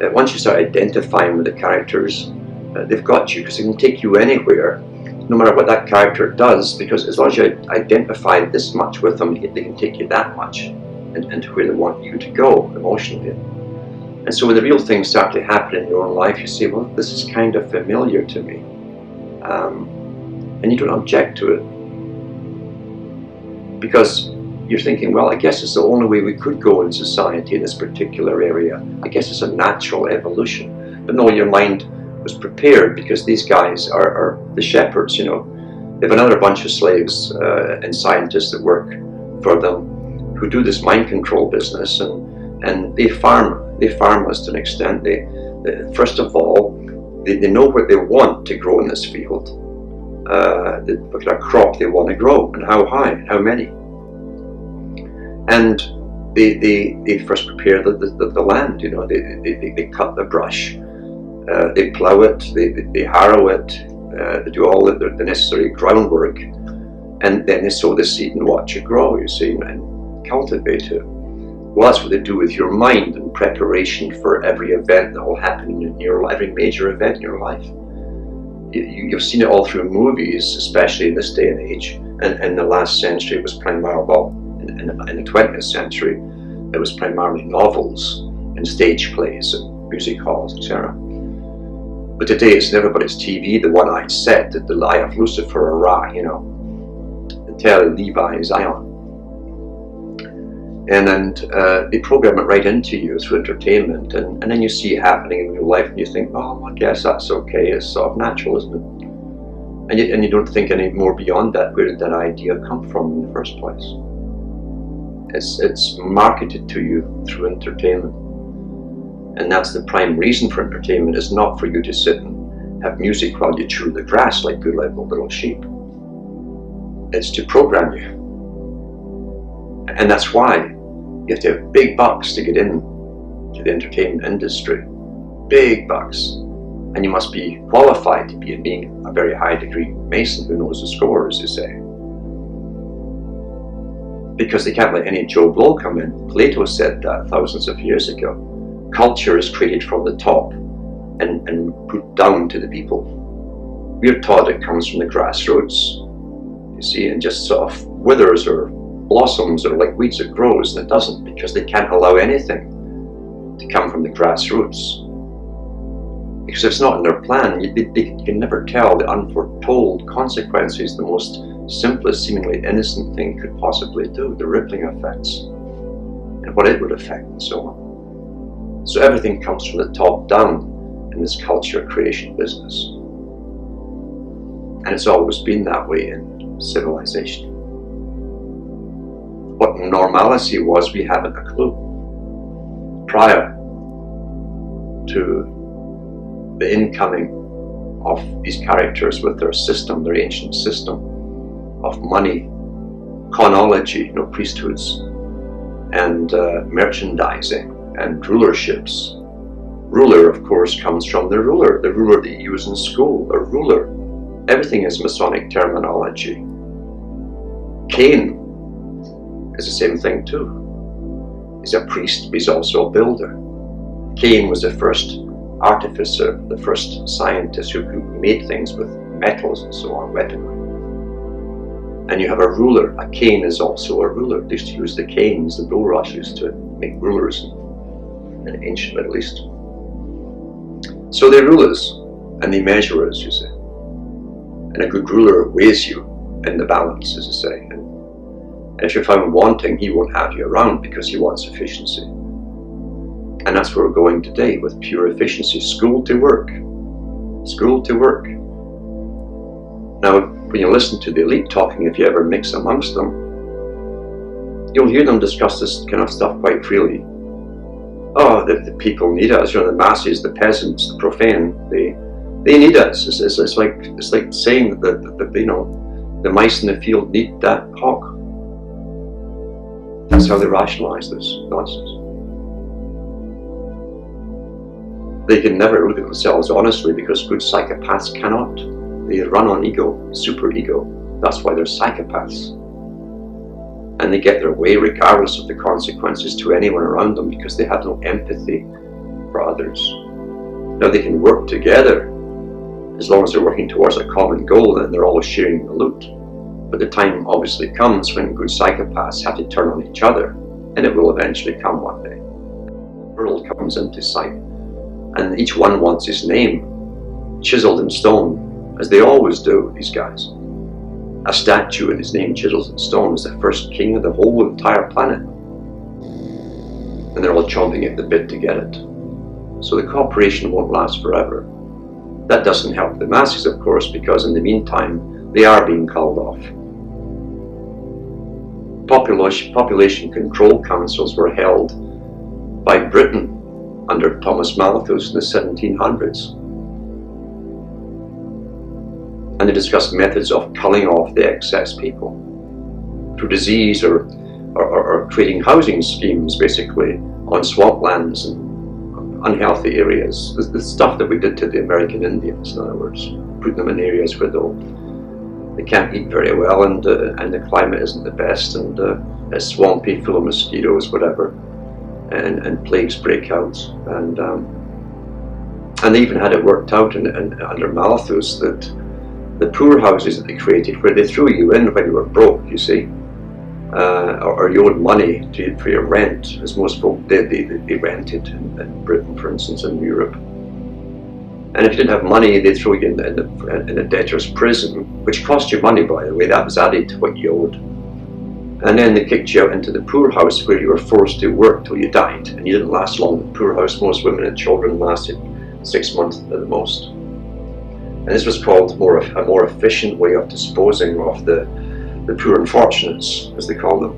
[SPEAKER 1] Once you start identifying with the characters, they've got you, because they can take you anywhere, no matter what that character does, because as long as you identify this much with them, they can take you that much into where they want you to go emotionally. And so when the real things start to happen in your own life, you say, well, this is kind of familiar to me. And you don't object to it, because you're thinking, well, I guess it's the only way we could go in society in this particular area. I guess it's a natural evolution. But no, your mind was prepared, because these guys are the shepherds, you know. They have another bunch of slaves and scientists that work for them, who do this mind control business, and they farm us to an extent. They first of all, They know what they want to grow in this field, the particular crop they want to grow, and how high, and how many. And they first prepare the land. They cut the brush, they plough it, they harrow it, they do all the necessary groundwork, and then they sow the seed and watch it grow, you see, and cultivate it. Well, that's what they do with your mind in preparation for every event that will happen in your life, every major event in your life. You've seen it all through movies, especially in this day and age. And in the last century, it was primarily, well, in the 20th century, it was primarily novels and stage plays and music halls, etc. But today it's in everybody's TV, the one-eyed set, the Eye of Lucifer, Ra, the Tell Levi Zion. And they program it right into you through entertainment, and then you see it happening in real life, and you think, oh, I guess that's okay, it's sort of natural, isn't it? And you don't think any more beyond that. Where did that idea come from in the first place? It's marketed to you through entertainment. And that's the prime reason for entertainment, is not for you to sit and have music while you chew the grass like good little sheep. It's to program you. And that's why you have to have big bucks to get in to the entertainment industry. Big bucks. And you must be qualified to be being a very high degree Mason who knows the score, as you say. Because they can't let any Joe Blow come in. Plato said that thousands of years ago. Culture is created from the top and put down to the people. We're taught it comes from the grassroots, you see, and just sort of withers or blossoms or like weeds, it grows, and it doesn't, because they can't allow anything to come from the grassroots. Because if it's not in their plan, you can never tell the unforetold consequences the most simplest, seemingly innocent thing could possibly do, the rippling effects, and what it would affect, and so on. So everything comes from the top down in this culture creation business. And it's always been that way in civilization. What normalcy was, we haven't a clue. Prior to the incoming of these characters with their system, their ancient system of money, chronology, priesthoods, and merchandising and rulerships. Ruler, of course, comes from the ruler that you use in school, a ruler. Everything is Masonic terminology. Cain is the same thing too. He's a priest, but he's also a builder. Cain was the first artificer, the first scientist who made things with metals and so on, weaponry. And you have a ruler. A cane is also a ruler. They used to use the canes, the bulrushes, to make rulers in ancient Middle East. So they rule us, and they measure us, you see. And a good ruler weighs you in the balance, as you say. And if you're found wanting, he won't have you around because he wants efficiency. And that's where we're going today, with pure efficiency. School to work. School to work. Now, when you listen to the elite talking, if you ever mix amongst them, you'll hear them discuss this kind of stuff quite freely. Oh, the people need us, the masses, the peasants, the profane, they need us. It's like saying that the mice in the field need that hawk. That's how they rationalize this nonsense. They can never look at themselves honestly, because good psychopaths cannot. They run on ego, super ego. That's why they're psychopaths. And they get their way regardless of the consequences to anyone around them, because they have no empathy for others. Now they can work together as long as they're working towards a common goal and they're all sharing the loot. But the time obviously comes when good psychopaths have to turn on each other, and it will eventually come one day. The world comes into sight, and each one wants his name chiseled in stone, as they always do, these guys. A statue and his name chiseled in stone is the first king of the whole entire planet. And they're all chomping at the bit to get it. So the cooperation won't last forever. That doesn't help the masses, of course, because in the meantime, they are being called off. Population control councils were held by Britain under Thomas Malthus in the 1700s. And they discussed methods of culling off the excess people through disease or creating housing schemes, basically, on swamplands and unhealthy areas. The stuff that we did to the American Indians, in other words, put them in areas where they can't eat very well, and the climate isn't the best, and it's swampy, full of mosquitoes, whatever, and plagues break out, and they even had it worked out under Malthus that the poor houses that they created, where they threw you in when you were broke, you see, or you owed money for your rent, as most folk did. They rented in Britain, for instance, and Europe. And if you didn't have money, they'd throw you in a debtor's prison, which cost you money, by the way. That was added to what you owed. And then they kicked you out into the poorhouse, where you were forced to work till you died. And you didn't last long in the poorhouse. Most women and children lasted 6 months at the most. And this was called a more efficient way of disposing of the poor unfortunates, as they call them.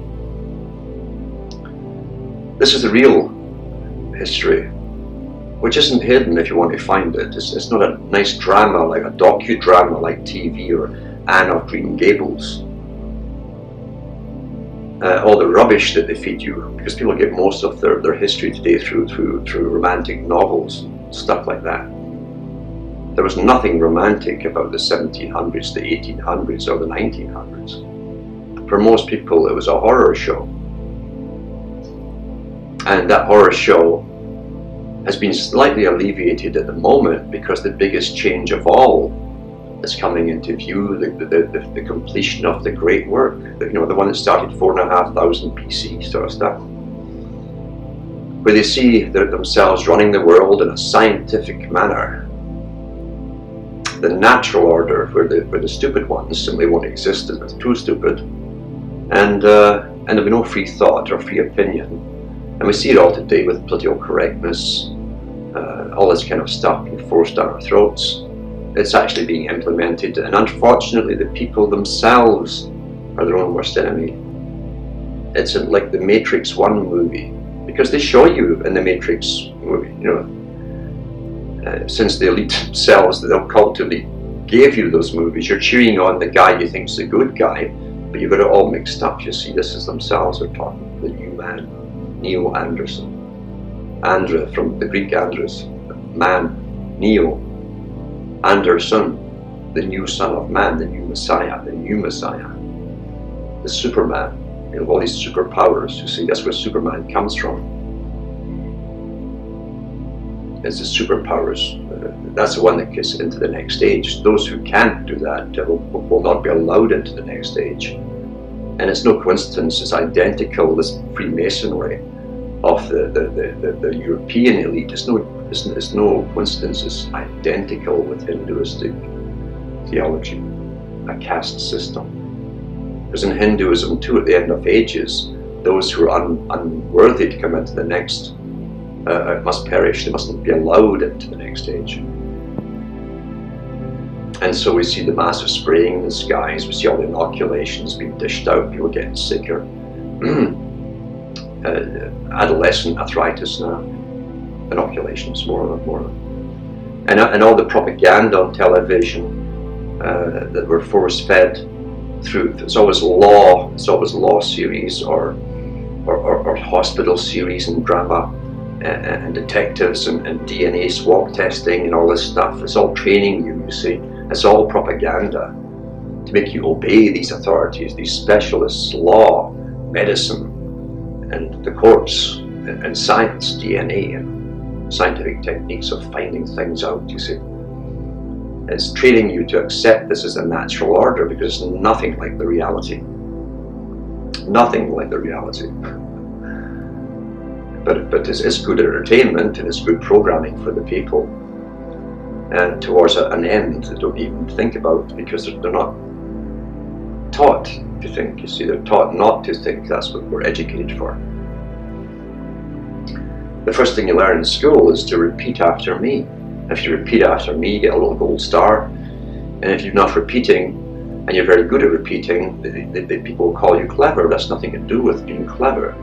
[SPEAKER 1] This is the real history, which isn't hidden if you want to find it. It's not a nice drama, like a docudrama like TV or Anne of Green Gables. All the rubbish that they feed you, because people get most of their history today through romantic novels, stuff like that. There was nothing romantic about the 1700s, the 1800s, or the 1900s. For most people, it was a horror show. And that horror show has been slightly alleviated at the moment, because the biggest change of all is coming into view, the completion of the great work, the one that started 4,500 BC sort of stuff, where they see themselves running the world in a scientific manner. The natural order, where the stupid ones simply won't exist as it's too stupid, and there'll be no free thought or free opinion. And we see it all today with political correctness, all this kind of stuff being forced down our throats. It's actually being implemented, and unfortunately the people themselves are their own worst enemy. It's like the Matrix 1 movie, because they show you in the Matrix movie, since the elite themselves, the occult elite, gave you those movies, you're cheering on the guy you think's the good guy, but you've got it all mixed up. You see, this is themselves who are talking, the new man, Neo Anderson. Andra, from the Greek Andros, man, Neo, Anderson, the new son of man, the new Messiah, the Superman, all these superpowers. You see, that's where Superman comes from. It's the superpowers. That's the one that gets into the next stage. Those who can't do that will not be allowed into the next stage. And it's no coincidence, it's identical, this Freemasonry of the European elite. It's no coincidence, it's identical with Hinduistic theology, a caste system. Because in Hinduism too, at the end of ages, those who are unworthy to come into the next must perish. They mustn't be allowed into the next age. And so we see the massive spraying in the skies, we see all the inoculations being dished out, people getting sicker. Adolescent arthritis now, inoculations, more. And all the propaganda on television that we're force-fed through, it's always law series or hospital series and drama, and detectives and DNA swab testing and all this stuff. It's all training you see. It's all propaganda to make you obey these authorities, these specialists, law, medicine, and the courts, and science, DNA, and scientific techniques of finding things out, you see. It's training you to accept this as a natural order, because it's nothing like the reality. Nothing like the reality. But it's good entertainment, and it's good programming for the people, and towards an end they don't even think about, because they're not taught to think. You see, they're taught not to think. That's what we're educated for. The first thing you learn in school is to repeat after me. If you repeat after me, you get a little gold star. And if you're not repeating, and you're very good at repeating, the people will call you clever. That's nothing to do with being clever.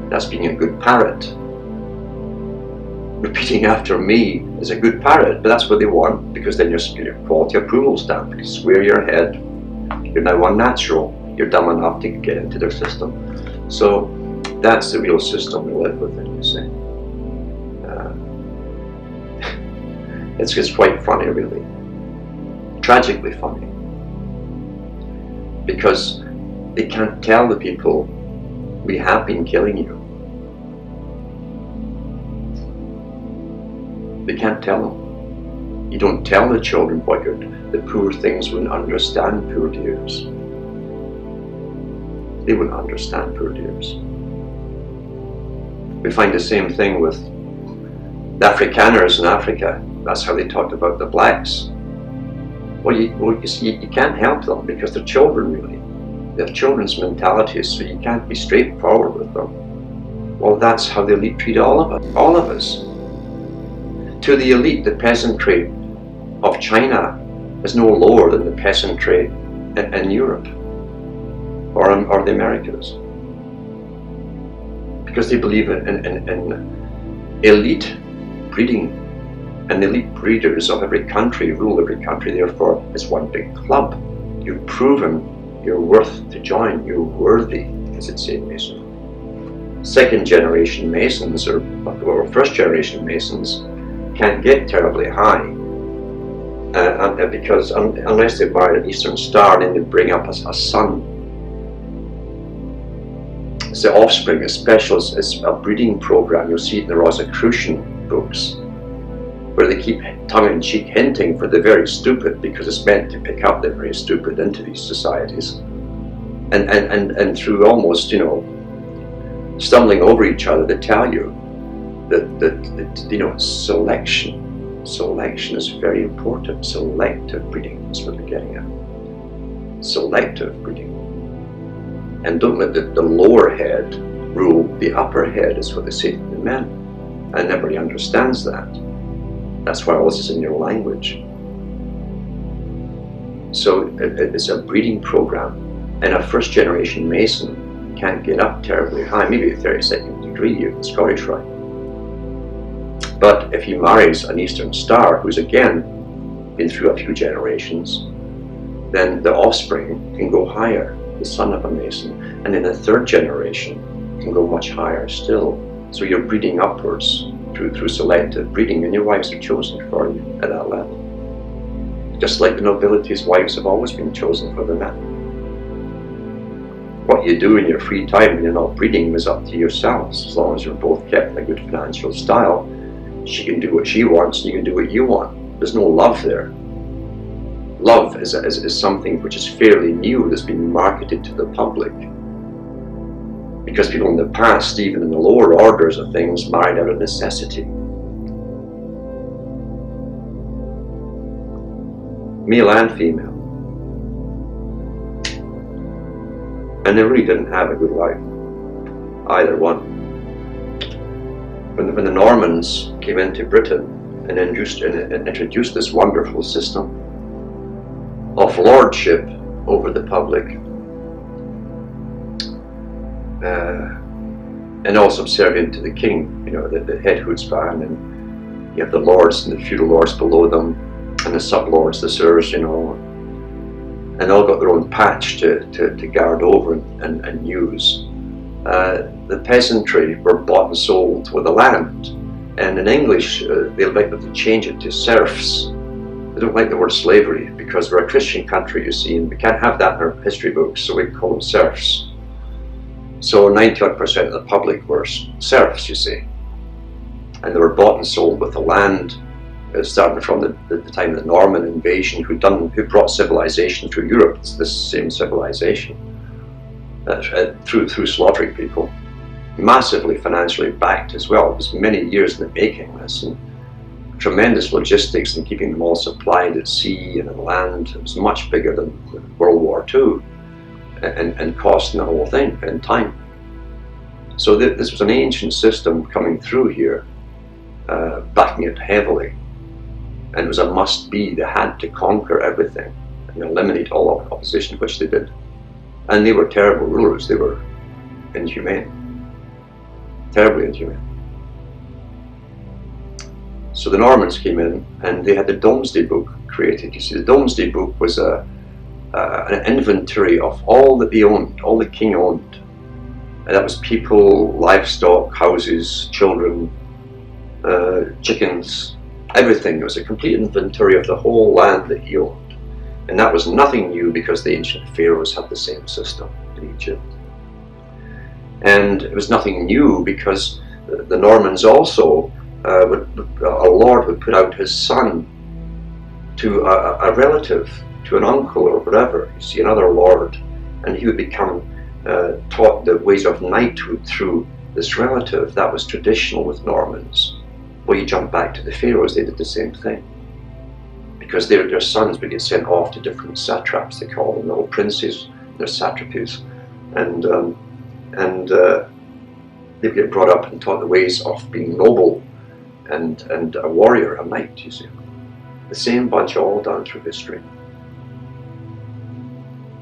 [SPEAKER 1] That's being a good parrot. repeating after me is a good parrot, but that's what they want, because then your quality approval stamp, you swear your head, you're now unnatural, you're dumb enough to get into their system. So that's the real system we live within, you see. It's quite funny, really. Tragically funny. Because they can't tell the people, we have been killing you. They can't tell them. You don't tell the children what the poor things wouldn't understand, poor dears. They wouldn't understand, poor dears. We find the same thing with the Afrikaners in Africa. That's how they talked about the blacks. Well, you see, you can't help them because they're children, really. They have children's mentalities, so you can't be straightforward with them. Well, that's how the elite treat all of us. To the elite, the peasantry of China is no lower than the peasantry in Europe or the Americas, because they believe in elite breeding, and the elite breeders of every country rule every country. Therefore, it's one big club. You've proven you're worth to join. You're worthy, as it says in Masonry. Second generation Masons or first generation Masons can't get terribly high because unless they marry an Eastern Star, then they bring up a son. It's the offspring, it's special, it's a breeding program. You'll see it in the Rosicrucian books, where they keep tongue-in-cheek hinting for the very stupid, because it's meant to pick up the very stupid into these societies, and through almost, stumbling over each other, they tell you that selection is very important. Selective breeding is what they're getting at. Selective breeding. And don't let the lower head rule the upper head, is what they say to the men. And nobody understands that. That's why all this is in your language. So it's a breeding program, and a first generation Mason can't get up terribly high, maybe a 32nd degree, you the Scottish Rite. But if he marries an Eastern Star, who's again been through a few generations, then the offspring can go higher, the son of a Mason, and in the third generation can go much higher still. So you're breeding upwards through selective breeding, and your wives are chosen for you at that level. Just like the nobility's wives have always been chosen for the men. What you do in your free time when you're not breeding is up to yourselves. As long as you're both kept in a good financial style, she can do what she wants and you can do what you want. There's no love there. Love is something which is fairly new, that's been marketed to the public. Because people in the past, even in the lower orders of things, married out of necessity. Male and female. And they really didn't have a good life, either one. When the Normans came into Britain and introduced this wonderful system of lordship over the public, and all subservient to the king, the head hoodsman, and you have the lords and the feudal lords below them, and the sub-lords, the sirs, and all got their own patch to guard over and use. The peasantry were bought and sold with the land, and in English they like to change it to serfs. They don't like the word slavery, because we're a Christian country, you see, and we can't have that in our history books, so we call them serfs. So 90% of the public were serfs, you see, and they were bought and sold with the land, starting from the time of the Norman invasion, who brought civilization through Europe. It's this same civilization, through slaughtering people, massively financially backed as well. It was many years in the making, this, and tremendous logistics and keeping them all supplied at sea and on land. It was much bigger than World War II. And cost and the whole thing, and time. So this was an ancient system coming through here, backing it heavily, and it was a must-be. They had to conquer everything and eliminate all opposition, which they did. And they were terrible rulers. They were inhumane, terribly inhumane. So the Normans came in and they had the Domesday Book created. You see, the Domesday Book was an inventory of all that they owned, all the king owned. And that was people, livestock, houses, children, chickens, everything. It was a complete inventory of the whole land that he owned. And that was nothing new because the ancient pharaohs had the same system in Egypt. And it was nothing new because the Normans also, a lord would put out his son to a relative, to an uncle or whatever, you see, another lord, and he would become taught the ways of knighthood through this relative. That was traditional with Normans. Well, you jump back to the pharaohs, they did the same thing. Because their sons would get sent off to different satraps, they call them, little princes, their satrapies, and they'd get brought up and taught the ways of being noble and a warrior, a knight, you see. The same bunch all down through history.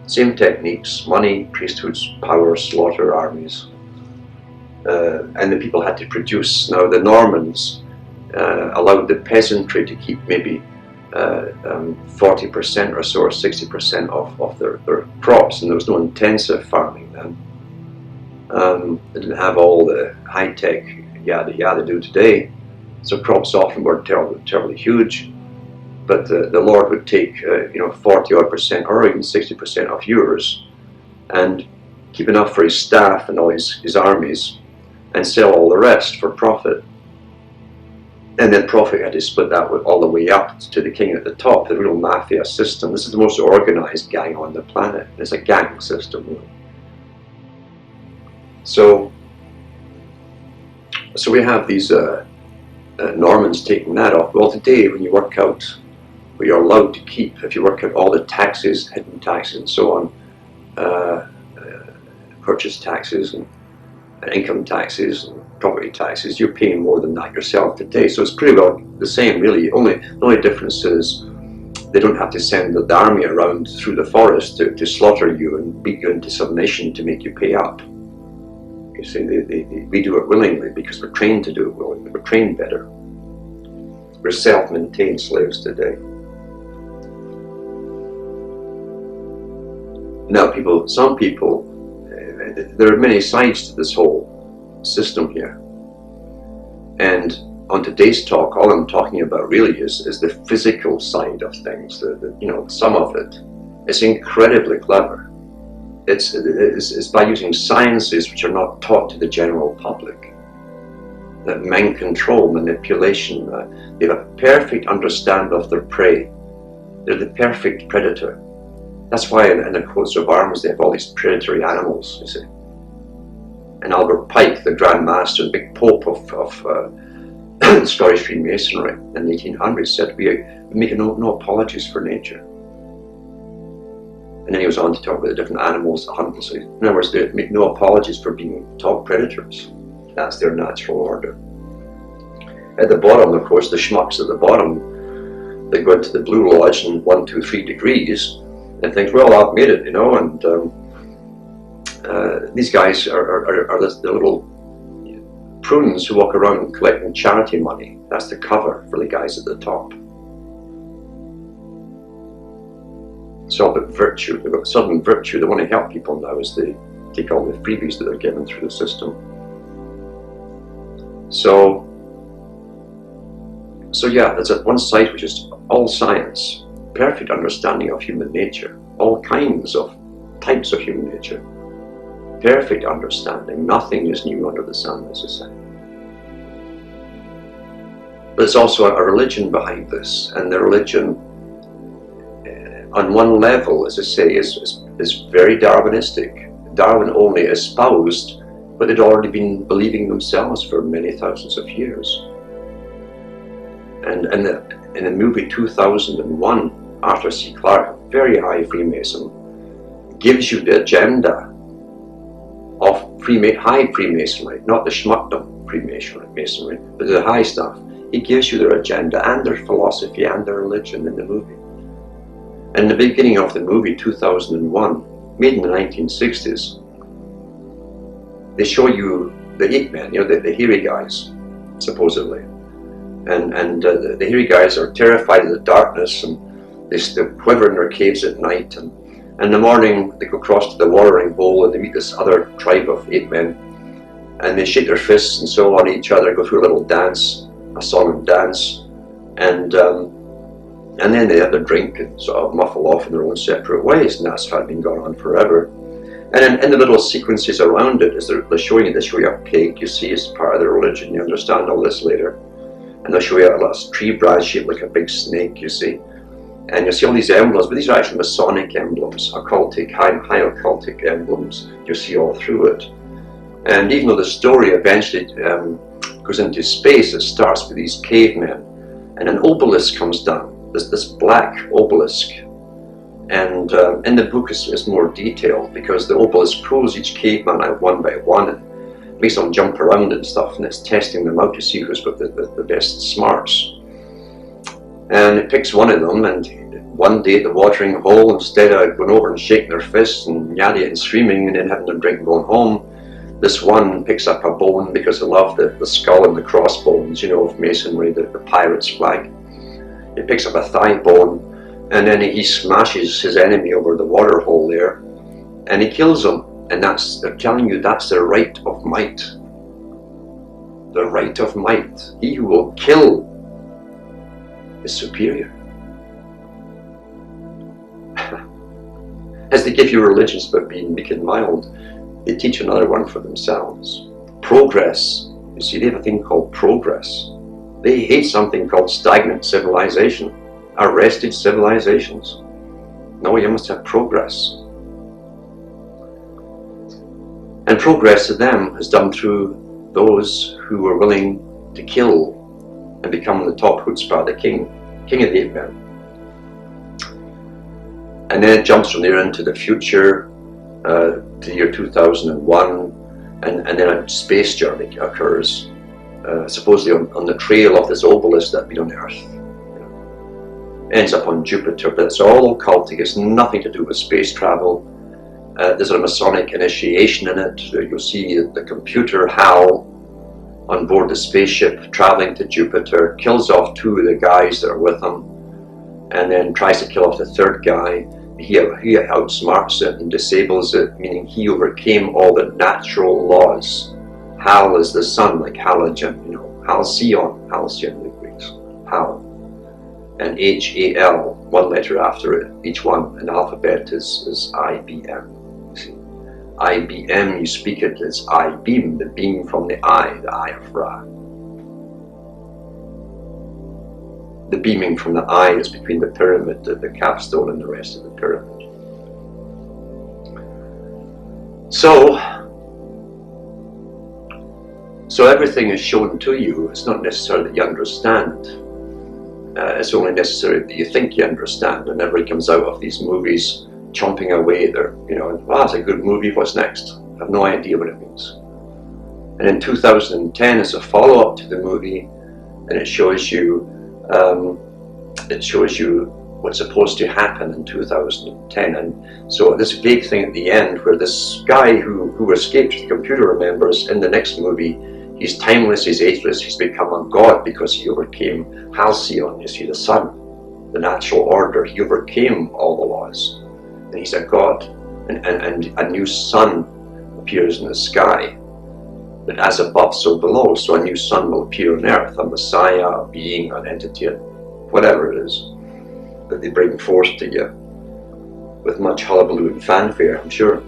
[SPEAKER 1] Same techniques, money, priesthoods, power, slaughter, armies. And the people had to produce. Now the Normans allowed the peasantry to keep maybe 40% or so, or 60% of their crops, and there was no intensive farming then. They didn't have all the high-tech yada yada do today, so crops often were terribly huge. But the Lord would take 40-odd% or even 60% of yours and keep enough for his staff and all his armies and sell all the rest for profit. And then profit had to split that all the way up to the king at the top, the real mafia system. This is the most organized gang on the planet. It's a gang system, really. So we have these Normans taking that off. Well, today when you work out what you're allowed to keep, if you work out all the taxes, hidden taxes and so on, purchase taxes and income taxes and property taxes, you're paying more than that yourself today. So it's pretty well the same, really. The only difference is they don't have to send the army around through the forest to slaughter you and beat you into submission to make you pay up. You see, we do it willingly because we're trained to do it willingly. We're trained better. We're self-maintained slaves today. Now, some people, there are many sides to this whole system here. And on today's talk, all I'm talking about really is the physical side of things. Some of it. It's incredibly clever. It's by using sciences which are not taught to the general public. That mind control, manipulation, they have a perfect understanding of their prey. They're the perfect predator. That's why in the coats of arms they have all these predatory animals, you see. And Albert Pike, the Grand Master, the big Pope of Scottish Freemasonry in the 1800s, said we make no apologies for nature. And then he was on to talk about the different animals that hunt. So in other words, they make no apologies for being top predators. That's their natural order. At the bottom, of course, the schmucks at the bottom, they go into the Blue Lodge in 1, 2, 3 degrees and think, well, I've made it, and these guys are the little prunes who walk around collecting charity money. That's the cover for the guys at the top. It's all about virtue. They've got sudden virtue. They want to help people now as they take all the freebies that they're given through the system. So yeah, there's one side which is all science, perfect understanding of human nature, all kinds of types of human nature, perfect understanding. Nothing is new under the sun, as I say. But there's also a religion behind this, and the religion, on one level, as I say, is very Darwinistic. Darwin only espoused what they'd already been believing themselves for many thousands of years. And in the movie 2001, Arthur C. Clarke, a very high Freemason, gives you the agenda of high Freemasonry, not the schmuckdom Freemasonry, but the high stuff. He gives you their agenda and their philosophy and their religion in the movie. And in the beginning of the movie 2001, made in the 1960s, they show you the ape men, the hairy guys, supposedly. The hairy guys are terrified of the darkness, and they quiver in their caves at night. And in the morning, they go across to the watering hole and they meet this other tribe of 8 men, and they shake their fists and so on each other, go through a little dance, a song and dance, and then they have their drink and sort of muffle off in their own separate ways, and that's how it's been going on forever. And in the little sequences around it, they show you a pig, you see, as part of their religion. You understand all this later. And they'll show you a little tree branch shaped like a big snake, you see. And you'll see all these emblems, but these are actually Masonic emblems, occultic, high occultic emblems. You'll see all through it. And even though the story eventually goes into space, it starts with these cavemen. And an obelisk comes down, this black obelisk. And in the book it's more detailed, because the obelisk pulls each caveman out one by one and makes them jump around and stuff, and it's testing them out to see who's got the best smarts. And it picks one of them, and one day at the watering hole, instead of going over and shaking their fists and yelling and screaming and then having their drink and going home, this one picks up a bone, because they love the skull and the crossbones, you know, of masonry, the pirate's flag. He picks up a thigh bone, and then he smashes his enemy over the water hole there, and he kills him. And they're telling you that's the right of might. The right of might. He who will kill is superior. As they give you religions about being meek and mild, they teach another one for themselves. Progress. You see, they have a thing called progress. They hate something called stagnant civilization, arrested civilizations. No, you must have progress. And progress to them is done through those who are willing to kill and become the top chutzpah, the king of the 8 men. And then it jumps from there into the future, to the year 2001, and then a space journey occurs, supposedly on the trail of this obelisk that had been on Earth. Ends up on Jupiter, but it's all occultic. It's nothing to do with space travel. There's a Masonic initiation in it. You'll see the computer Hal on board the spaceship traveling to Jupiter, kills off 2 of the guys that are with him, and then tries to kill off the 3rd guy. He outsmarts it and disables it, meaning he overcame all the natural laws. Hal is the sun, like halogen, you know, halcyon in the Greeks, Hal. And H-A-L, one letter after it, each one, an alphabet is IBM. You see, IBM, you speak it as I-beam, the beam from the eye of Ra. The beaming from the eye is between the pyramid, the capstone, and the rest of the pyramid. So everything is shown to you. It's not necessary that you understand. It's only necessary that you think you understand, and everybody comes out of these movies chomping away. They're, you know, wow, it's a good movie, what's next? I have no idea what it means. And in 2010, it's a follow-up to the movie, and it shows you what's supposed to happen in 2010. And so this big thing at the end, where this guy who escaped, the computer remembers, in the next movie, he's timeless, he's ageless, he's become a god because he overcame Halcyon, you see, the sun, the natural order. He overcame all the laws, and he's a god. And a new sun appears in the sky. But as above, so below. So a new sun will appear on earth, a messiah, a being, an entity, whatever it is that they bring forth to you with much hullabaloo and fanfare, I'm sure.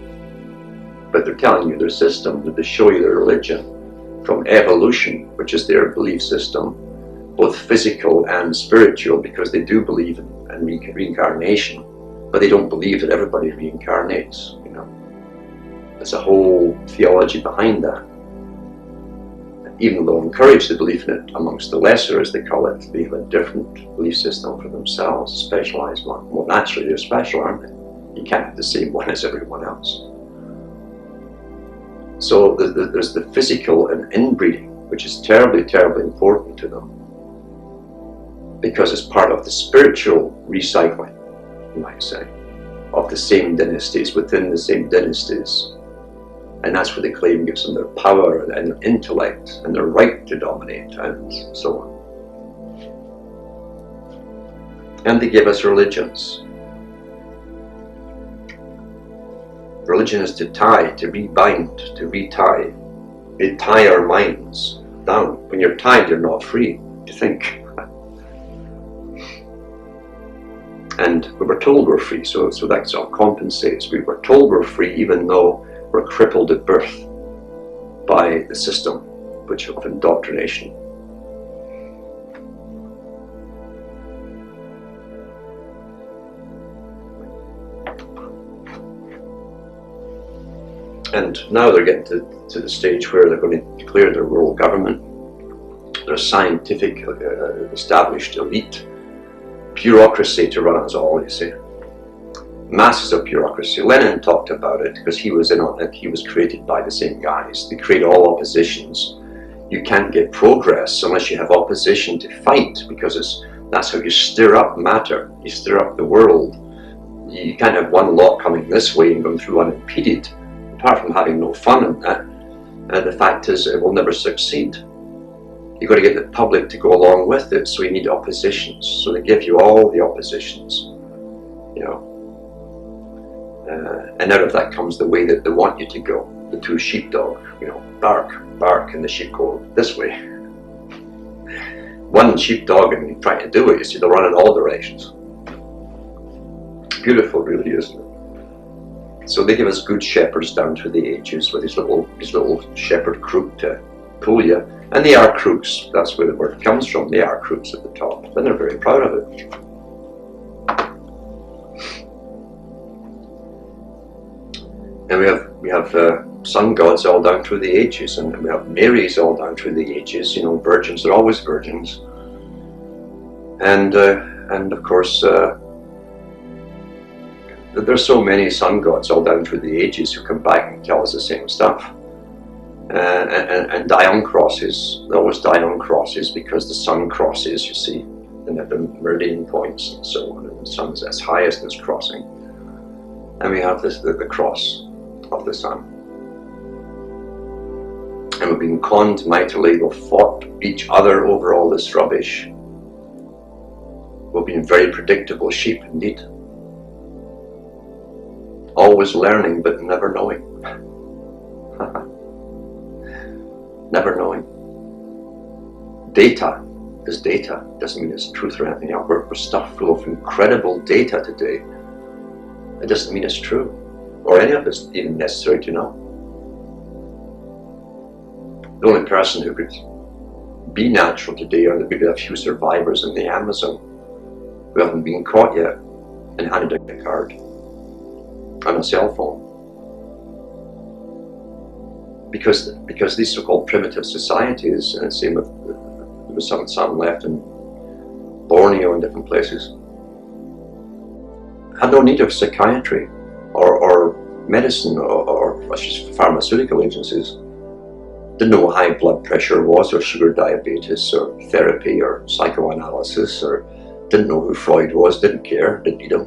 [SPEAKER 1] But they're telling you their system, that they show you their religion, from evolution, which is their belief system, both physical and spiritual, because they do believe in reincarnation, but they don't believe that everybody reincarnates, you know. There's a whole theology behind that. Even though encourage the belief in it amongst the lesser, as they call it, they have a different belief system for themselves, a specialized one. Well, naturally they're special, aren't they? You can't have the same one as everyone else. So there's the physical and inbreeding, which is terribly, terribly important to them, because it's part of the spiritual recycling, you might say, of the same dynasties within the same dynasties. And that's where they claim gives them their power and their intellect and their right to dominate and so on. And they gave us religions. Religion is to tie, to rebind, to retie. They tie our minds down. When you're tied, you're not free to think. And we were told we're free, so that sort of compensates. We were told we're free even though we're crippled at birth by the system which of indoctrination. And now they're getting to the stage where they're going to declare their world government, their scientific established elite, bureaucracy to run us all, you see. Masses of bureaucracy. Lenin talked about it because he was in on it. He was created by the same guys. They create all oppositions. You can't get progress unless you have opposition to fight, because that's how you stir up matter. You stir up the world. You can't have one lot coming this way and going through unimpeded. Apart from having no fun in that, the fact is it will never succeed. You've got to get the public to go along with it, so you need oppositions. So they give you all the oppositions, you know. And out of that comes the way that they want you to go. The two sheepdog, you know, bark, bark, and the sheep go this way. One sheepdog and trying to do it, you see, they'll run in all directions. Beautiful, really, isn't it? So they give us good shepherds down through the ages with these little shepherd crook to pull you. And they are crooks, that's where the word comes from. They are crooks at the top, and they're very proud of it. And we have sun gods all down through the ages, and we have Marys all down through the ages. You know, virgins, they're always virgins. And of course, there's so many sun gods all down through the ages who come back and tell us the same stuff. And die on crosses. They always die on crosses because the sun crosses, you see, and at the meridian points and so on, and the sun is as highest as crossing. And we have the cross of the sun. And we've been conned mightily. We've fought each other over all this rubbish. We've been very predictable sheep indeed. Always learning but never knowing. Never knowing. Data is data. Doesn't mean it's truth or anything else. We're stuffed full of incredible data today. It doesn't mean it's true, or any of it's even necessary to know. The only person who could be natural today are maybe a few survivors in the Amazon who haven't been caught yet and handed out a card on a cell phone. Because these so-called primitive societies, and same with there was some left in Borneo and different places, had no need of psychiatry or medicine or pharmaceutical agencies. Didn't know what high blood pressure was, or sugar diabetes, or therapy, or psychoanalysis, or didn't know who Freud was, didn't care, didn't need him,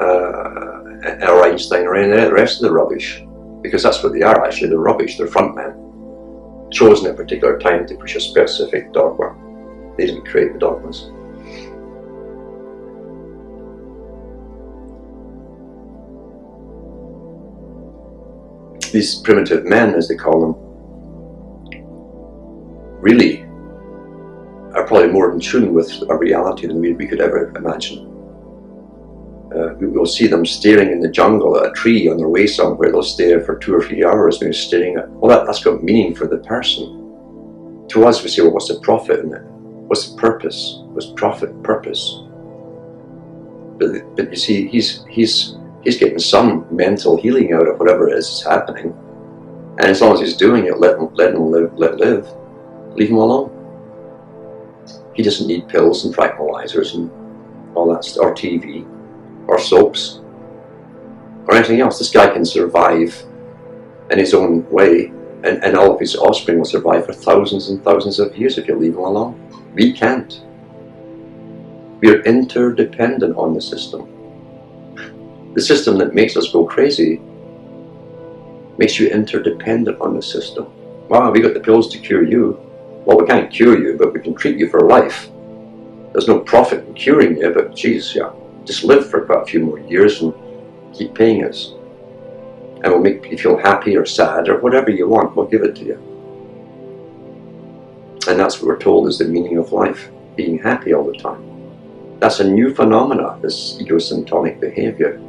[SPEAKER 1] or Einstein, or any of the rest of the rubbish. Because that's what they are actually, they're rubbish, they're front men, chosen at a particular time to push a specific dogma. They didn't create the dogmas. These primitive men, as they call them, really are probably more in tune with a reality than we could ever imagine. We will see them staring in the jungle at a tree on their way somewhere. They'll stare for 2 or 3 hours, maybe staring at, well, that's got meaning for the person. To us, we say, well, what's the profit in it? What's the purpose? What's profit, purpose? But you see, he's getting some mental healing out of whatever it is happening. And as long as he's doing it, let him live. Leave him alone. He doesn't need pills and tranquilizers and all that stuff, or TV, or soaps, or anything else. This guy can survive in his own way, and all of his offspring will survive for thousands and thousands of years if you leave him alone. We can't. We are interdependent on the system. The system that makes us go crazy makes you interdependent on the system. Wow, we got the pills to cure you. Well, we can't cure you, but we can treat you for life. there's no profit in curing you, but geez, yeah, just live for quite a few more years and keep paying us. And we'll make you feel happy or sad or whatever you want, we'll give it to you. And that's what we're told is the meaning of life, being happy all the time. That's a new phenomena, this egosyntonic behavior.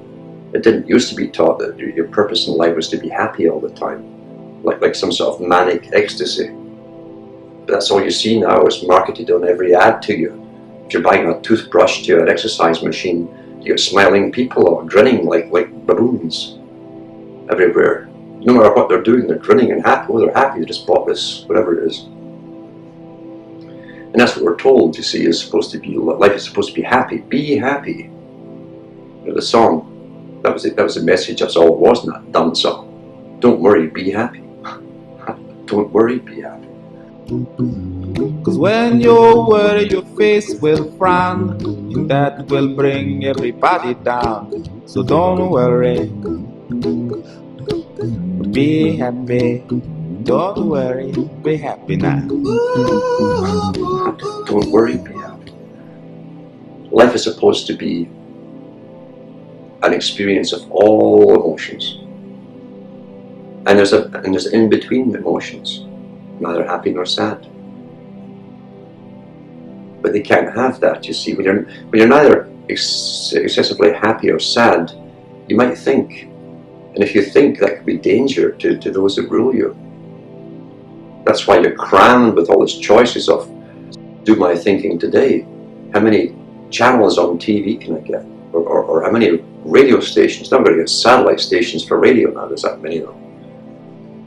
[SPEAKER 1] It didn't used to be taught that your purpose in life was to be happy all the time, like some sort of manic ecstasy. But that's all you see now, is marketed on every ad to you. If you're buying a toothbrush to an exercise machine, you get smiling people or grinning like baboons everywhere. No matter what they're doing, they're grinning and happy. Oh, they're happy, they just bought this, whatever it is. And that's what we're told, you see, is supposed to be, life is supposed to be happy. Be happy. You know, the song, that was the message, that's all it was in that dumb song. Don't worry, be happy. Don't worry, be happy.
[SPEAKER 3] Cause when you worry, your face will frown, and that will bring everybody down. So don't worry, be happy. Don't worry, be happy now.
[SPEAKER 1] Don't worry, be happy. Life is supposed to be an experience of all emotions. And there's in-between emotions, neither happy nor sad. But they can't have that, you see. When you're neither excessively happy or sad, you might think. And if you think, that could be danger to those that rule you. That's why you're crammed with all these choices of, do my thinking today. How many channels on TV can I get? Or how many radio stations? Now I'm going to get satellite stations for radio now, there's that many of them.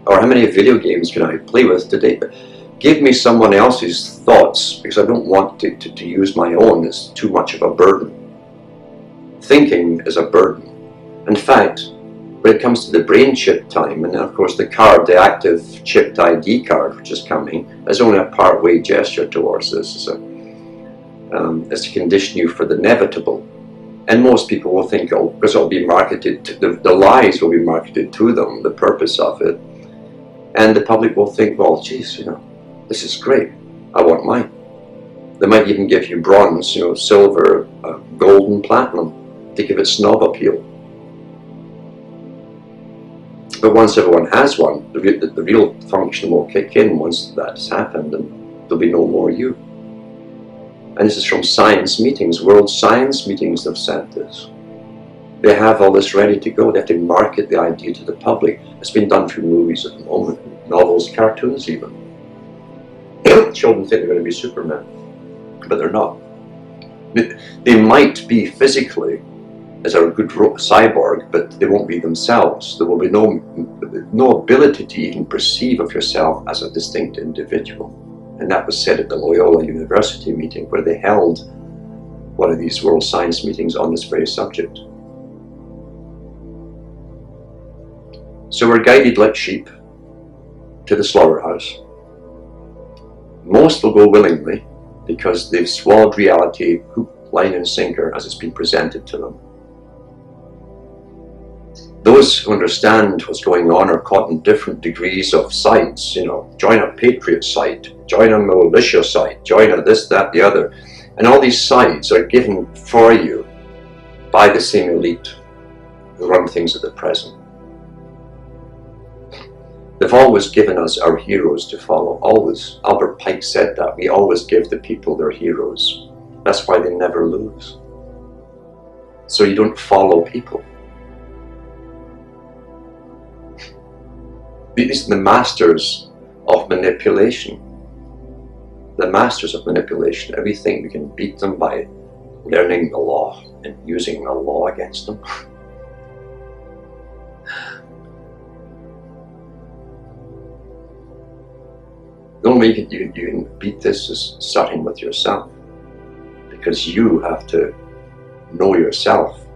[SPEAKER 1] Or how many video games can I play with today? But give me someone else's thoughts, because I don't want to use my own. It's too much of a burden. Thinking is a burden. In fact, when it comes to the brain chip time, and of course the card, the active chipped ID card, which is coming, is only a part-way gesture towards this. It's to condition you for the inevitable. And most people will think, oh, because it'll be marketed, the lies will be marketed to them, the purpose of it. And the public will think, well, geez, you know, this is great, I want mine. They might even give you bronze, you know, silver, gold and platinum to give it snob appeal. But once everyone has one, the real function will kick in once that's happened, and there'll be no more you. And this is from science meetings. World science meetings have said this. They have all this ready to go. They have to market the idea to the public. It's been done through movies at the moment, novels, cartoons even. Children think they're going to be Superman, but they're not. They might be physically as a good cyborg, but they won't be themselves. There will be no ability to even perceive of yourself as a distinct individual. And that was said at the Loyola University meeting, where they held one of these world science meetings on this very subject. So we're guided like sheep to the slaughterhouse. Most will go willingly because they've swallowed reality hook, line and sinker as it's been presented to them. Those who understand what's going on are caught in different degrees of sides. You know, join a patriot side, join a militia side, join a this, that, the other. And all these sides are given for you by the same elite who run things at the present. They've always given us our heroes to follow, always. Albert Pike said that. We always give the people their heroes. That's why they never lose. So you don't follow people. These are the masters of manipulation. The masters of manipulation. And we think we can beat them by learning the law and using the law against them. The only way you can beat this is starting with yourself. Because you have to know yourself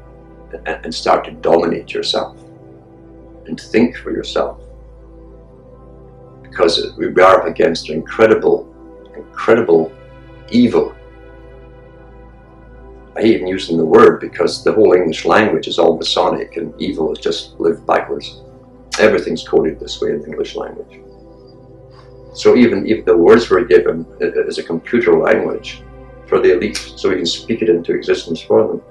[SPEAKER 1] and start to dominate yourself and think for yourself. Because we are up against an incredible evil. I hate even using the word because the whole English language is all Masonic and evil is just lived backwards. Everything's coded this way in the English language. So even if the words were given as a computer language, for the elite, so we can speak it into existence for them.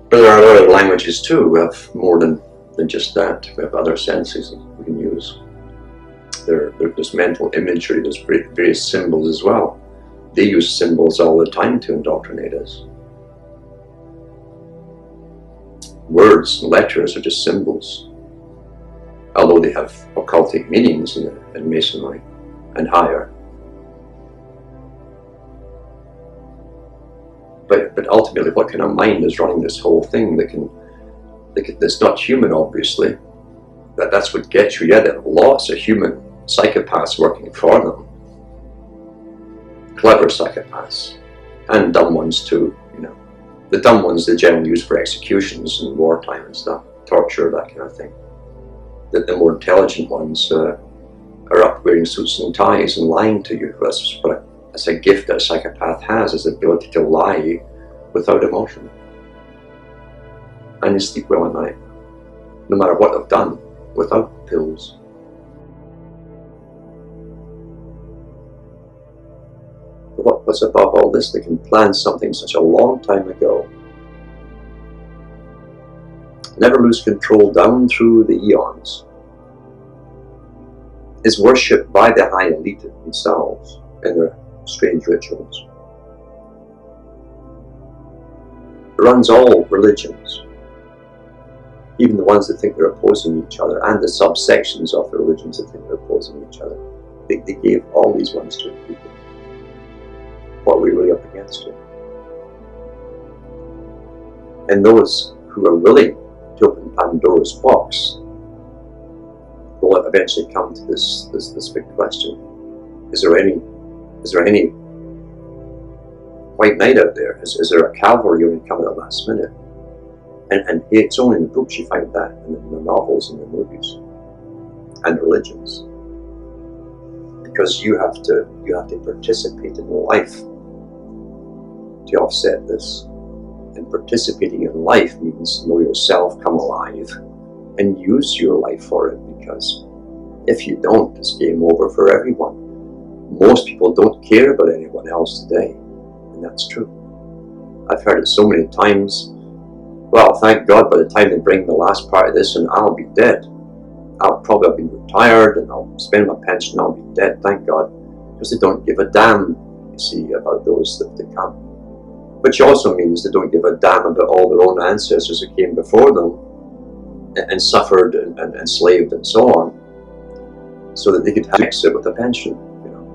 [SPEAKER 1] But there are a lot of languages too. We have more than just that. We have other senses that we can use. There's mental imagery, there's various symbols as well. They use symbols all the time to indoctrinate us. Words and letters are just symbols, although they have occultic meanings in Masonry and higher. But ultimately, what kind of mind is running this whole thing that's not human, obviously? That's what gets you. Yeah, there are lots of human psychopaths working for them. Clever psychopaths. And dumb ones too, you know. The dumb ones they generally use for executions and wartime and stuff, torture, that kind of thing. The more intelligent ones are up wearing suits and ties and lying to you. That's a gift that a psychopath has, is the ability to lie without emotion. And they sleep well at night, no matter what they've done, without pills. But what's above all this, they can plan something such a long time ago. Never lose control down through the eons. Is worshipped by the high elite themselves in their strange rituals. It runs all religions, even the ones that think they're opposing each other, and the subsections of the religions that think they're opposing each other. They gave all these ones to the people. What are we really up against here? And those who are willing to open Pandora's box will eventually come to this big question. Is there any white knight out there? Is there a cavalry who can come at the last minute? And it's only in the books you find that, and in the novels and the movies and religions. Because you have to participate in life to offset this. And participating in life means know yourself, come alive, and use your life for it, because if you don't, it's game over for everyone. Most people don't care about anyone else today, and that's true. I've heard it so many times. Well, thank God by the time they bring the last part of this and I'll be dead. I'll probably have been retired and I'll spend my pension, I'll be dead, thank God. Because they don't give a damn, you see, about those that come. Which also means they don't give a damn about all their own ancestors who came before them and suffered and enslaved and so on, so that they could have exit with a pension. You know,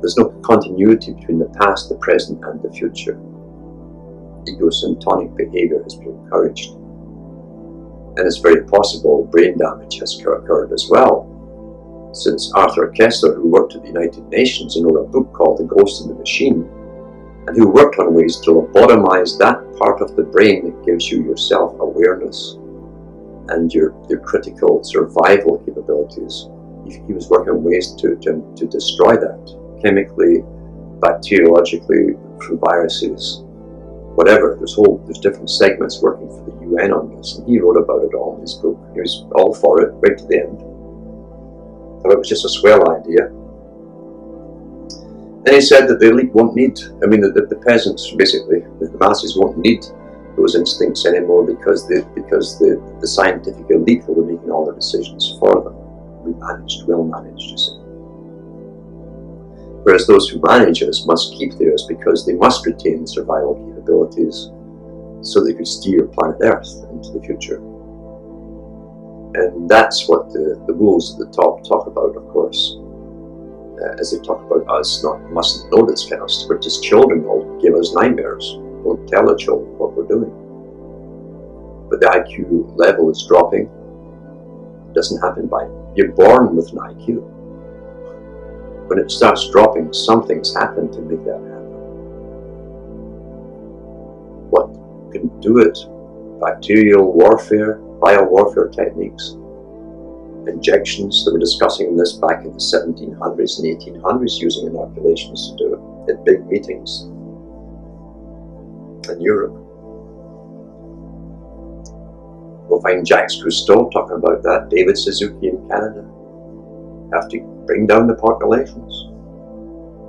[SPEAKER 1] there's no continuity between the past, the present, and the future. Egosyntonic behavior has been encouraged, and it's very possible brain damage has occurred as well. Since Arthur Kessler, who worked at the United Nations and wrote a book called The Ghost in the Machine, and who worked on ways to lobotomize that part of the brain that gives you your self-awareness and your critical survival capabilities. He was working on ways to destroy that, chemically, bacteriologically, through viruses, whatever. There's different segments working for the UN on this, and he wrote about it all in his book. He was all for it, right to the end. But it was just a swell idea. And he said that the elite won't need, the peasants, basically, the masses won't need those instincts anymore, because the scientific elite will be making all the decisions for them. Well managed, you see. Whereas those who manage us must keep theirs, because they must retain survival capabilities so they could steer planet Earth into the future. And that's what the wolves at the top talk about, of course. As they talk about us, mustn't know this kind of stuff. We're just children, will give us nightmares. Don't tell the children what we're doing. But the IQ level is dropping. It doesn't happen by, you're born with an IQ. When it starts dropping, something's happened to make that happen. What can do it? Bacterial warfare, biowarfare techniques, injections. They were discussing this back in the 1700s and 1800s, using inoculations to do it at big meetings in Europe. We'll find Jacques Cousteau talking about that, David Suzuki in Canada. have to bring down the populations.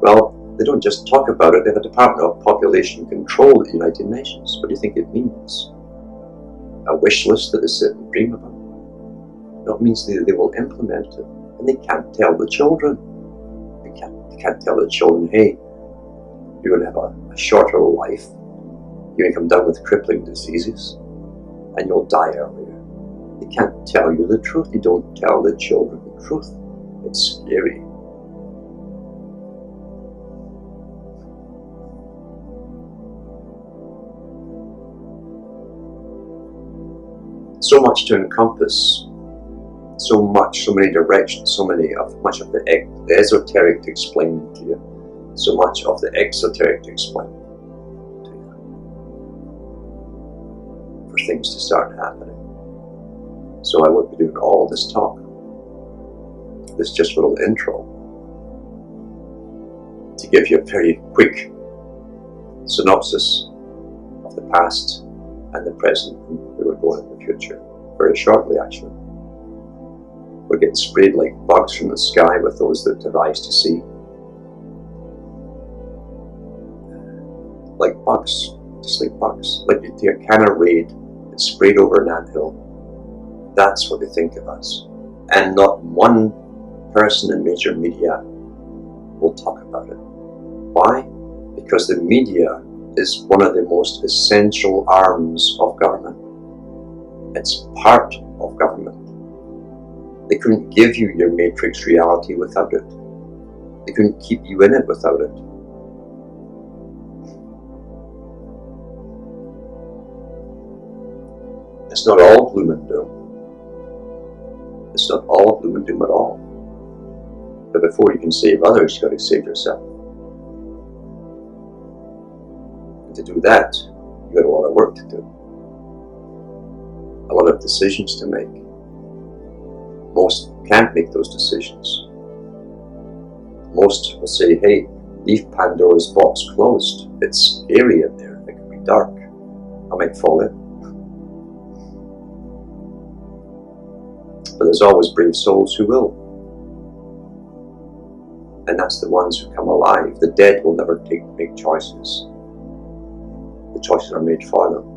[SPEAKER 1] Well, they don't just talk about it, they have a Department of Population Control at the United Nations. What do you think it means? A wish list that they sit and dream about? No, it means they will implement it. And they can't tell the children. They can't tell the children, hey, you're going to have a shorter life. You're going to come down with crippling diseases. And you'll die earlier. They can't tell you the truth. They don't tell the children the truth. It's scary. So much to encompass, so many directions, much of the esoteric to explain to you, so much of the exoteric to explain to you, for things to start happening. So I would be doing all this talk, this just little intro, to give you a very quick synopsis of the past and the present, and where we're going in the future. Very shortly, actually. We're getting sprayed like bugs from the sky with those that have eyes to see. Like bugs, just like bugs. Like you take a can of Raid and sprayed over an anthill. That's what they think of us. And not one person in major media will talk about it. Why? Because the media is one of the most essential arms of government. It's part of government. They couldn't give you your matrix reality without it. They couldn't keep you in it without it. It's not all gloom and doom. It's not all gloom and doom at all. But before you can save others, you've got to save yourself. To do that, you've got a lot of work to do. A lot of decisions to make. Most can't make those decisions. Most will say, hey, leave Pandora's box closed. It's scary in there. It could be dark. I might fall in. But there's always brave souls who will. And that's the ones who come alive. The dead will never make choices. The choices are made for them.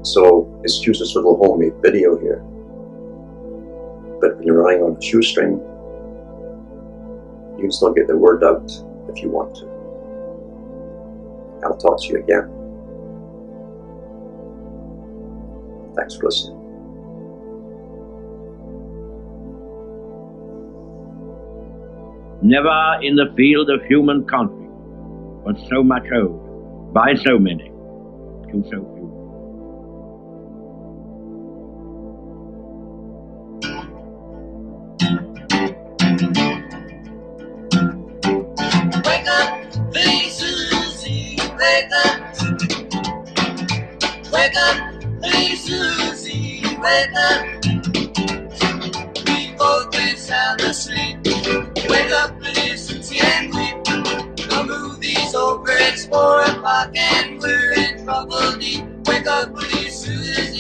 [SPEAKER 1] So, excuse this little homemade video here. But when you're running on a shoestring, you can still get the word out if you want to. I'll talk to you again. Thanks for listening.
[SPEAKER 4] Never in the field of human conflict was so much owed by so many to so few.
[SPEAKER 5] Wake up, Lady Susie, wake up. Wake up, Lady Susie, wake up. We both been sound asleep. Wake up, Lady Susie, and weep. The movie's over, it's 4 o'clock and we're in trouble deep. Wake up, Lady Susie.